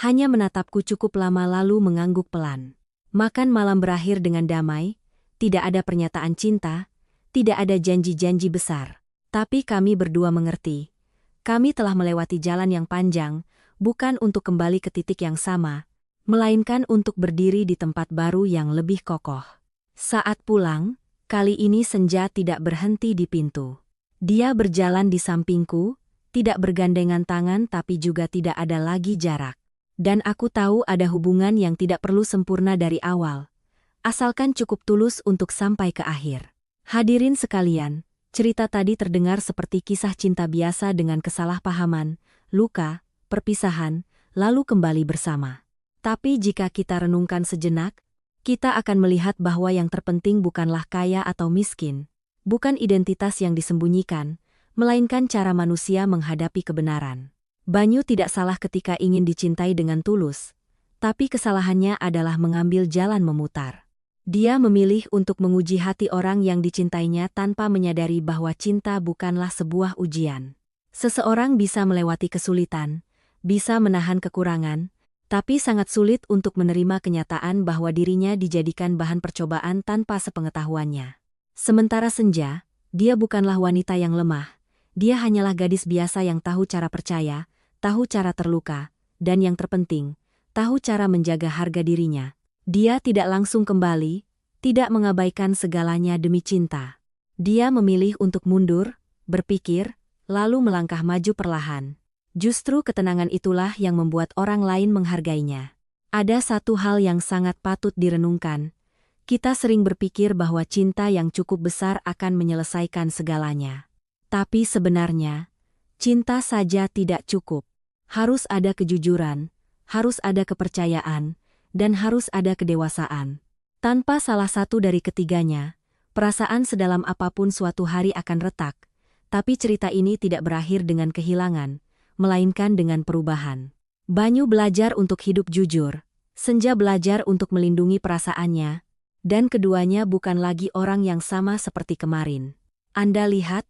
hanya menatapku cukup lama lalu mengangguk pelan. Makan malam berakhir dengan damai, tidak ada pernyataan cinta, tidak ada janji-janji besar. Tapi kami berdua mengerti. Kami telah melewati jalan yang panjang, bukan untuk kembali ke titik yang sama, melainkan untuk berdiri di tempat baru yang lebih kokoh. Saat pulang, kali ini Senja tidak berhenti di pintu. Dia berjalan di sampingku, tidak bergandengan tangan tapi juga tidak ada lagi jarak. Dan aku tahu ada hubungan yang tidak perlu sempurna dari awal, asalkan cukup tulus untuk sampai ke akhir. Hadirin sekalian, cerita tadi terdengar seperti kisah cinta biasa dengan kesalahpahaman, luka, perpisahan, lalu kembali bersama. Tapi jika kita renungkan sejenak, kita akan melihat bahwa yang terpenting bukanlah kaya atau miskin, bukan identitas yang disembunyikan, melainkan cara manusia menghadapi kebenaran. Banyu tidak salah ketika ingin dicintai dengan tulus, tapi kesalahannya adalah mengambil jalan memutar. Dia memilih untuk menguji hati orang yang dicintainya tanpa menyadari bahwa cinta bukanlah sebuah ujian. Seseorang bisa melewati kesulitan, bisa menahan kekurangan, tapi sangat sulit untuk menerima kenyataan bahwa dirinya dijadikan bahan percobaan tanpa sepengetahuannya. Sementara Senja, dia bukanlah wanita yang lemah, dia hanyalah gadis biasa yang tahu cara percaya, tahu cara terluka, dan yang terpenting, tahu cara menjaga harga dirinya. Dia tidak langsung kembali, tidak mengabaikan segalanya demi cinta. Dia memilih untuk mundur, berpikir, lalu melangkah maju perlahan. Justru ketenangan itulah yang membuat orang lain menghargainya. Ada satu hal yang sangat patut direnungkan. Kita sering berpikir bahwa cinta yang cukup besar akan menyelesaikan segalanya. Tapi sebenarnya, cinta saja tidak cukup. Harus ada kejujuran, harus ada kepercayaan, dan harus ada kedewasaan. Tanpa salah satu dari ketiganya, perasaan sedalam apapun suatu hari akan retak, tapi cerita ini tidak berakhir dengan kehilangan, melainkan dengan perubahan. Banyu belajar untuk hidup jujur, Senja belajar untuk melindungi perasaannya, dan keduanya bukan lagi orang yang sama seperti kemarin. Anda lihat,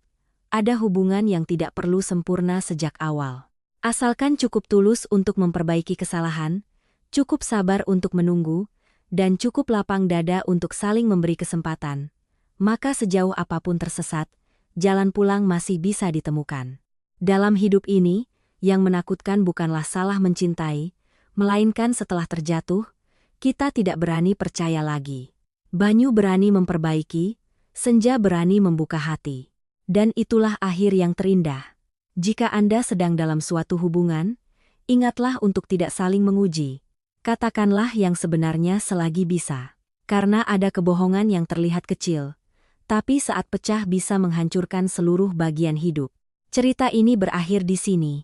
ada hubungan yang tidak perlu sempurna sejak awal. Asalkan cukup tulus untuk memperbaiki kesalahan, cukup sabar untuk menunggu, dan cukup lapang dada untuk saling memberi kesempatan, maka sejauh apapun tersesat, jalan pulang masih bisa ditemukan. Dalam hidup ini, yang menakutkan bukanlah salah mencintai, melainkan setelah terjatuh, kita tidak berani percaya lagi. Banyu berani memperbaiki, Senja berani membuka hati. Dan itulah akhir yang terindah. Jika Anda sedang dalam suatu hubungan, ingatlah untuk tidak saling menguji. Katakanlah yang sebenarnya selagi bisa. Karena ada kebohongan yang terlihat kecil, tapi saat pecah bisa menghancurkan seluruh bagian hidup. Cerita ini berakhir di sini,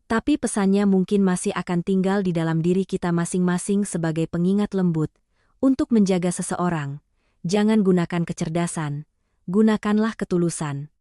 tapi pesannya mungkin masih akan tinggal di dalam diri kita masing-masing sebagai pengingat lembut. Untuk menjaga seseorang, jangan gunakan kecerdasan, gunakanlah ketulusan.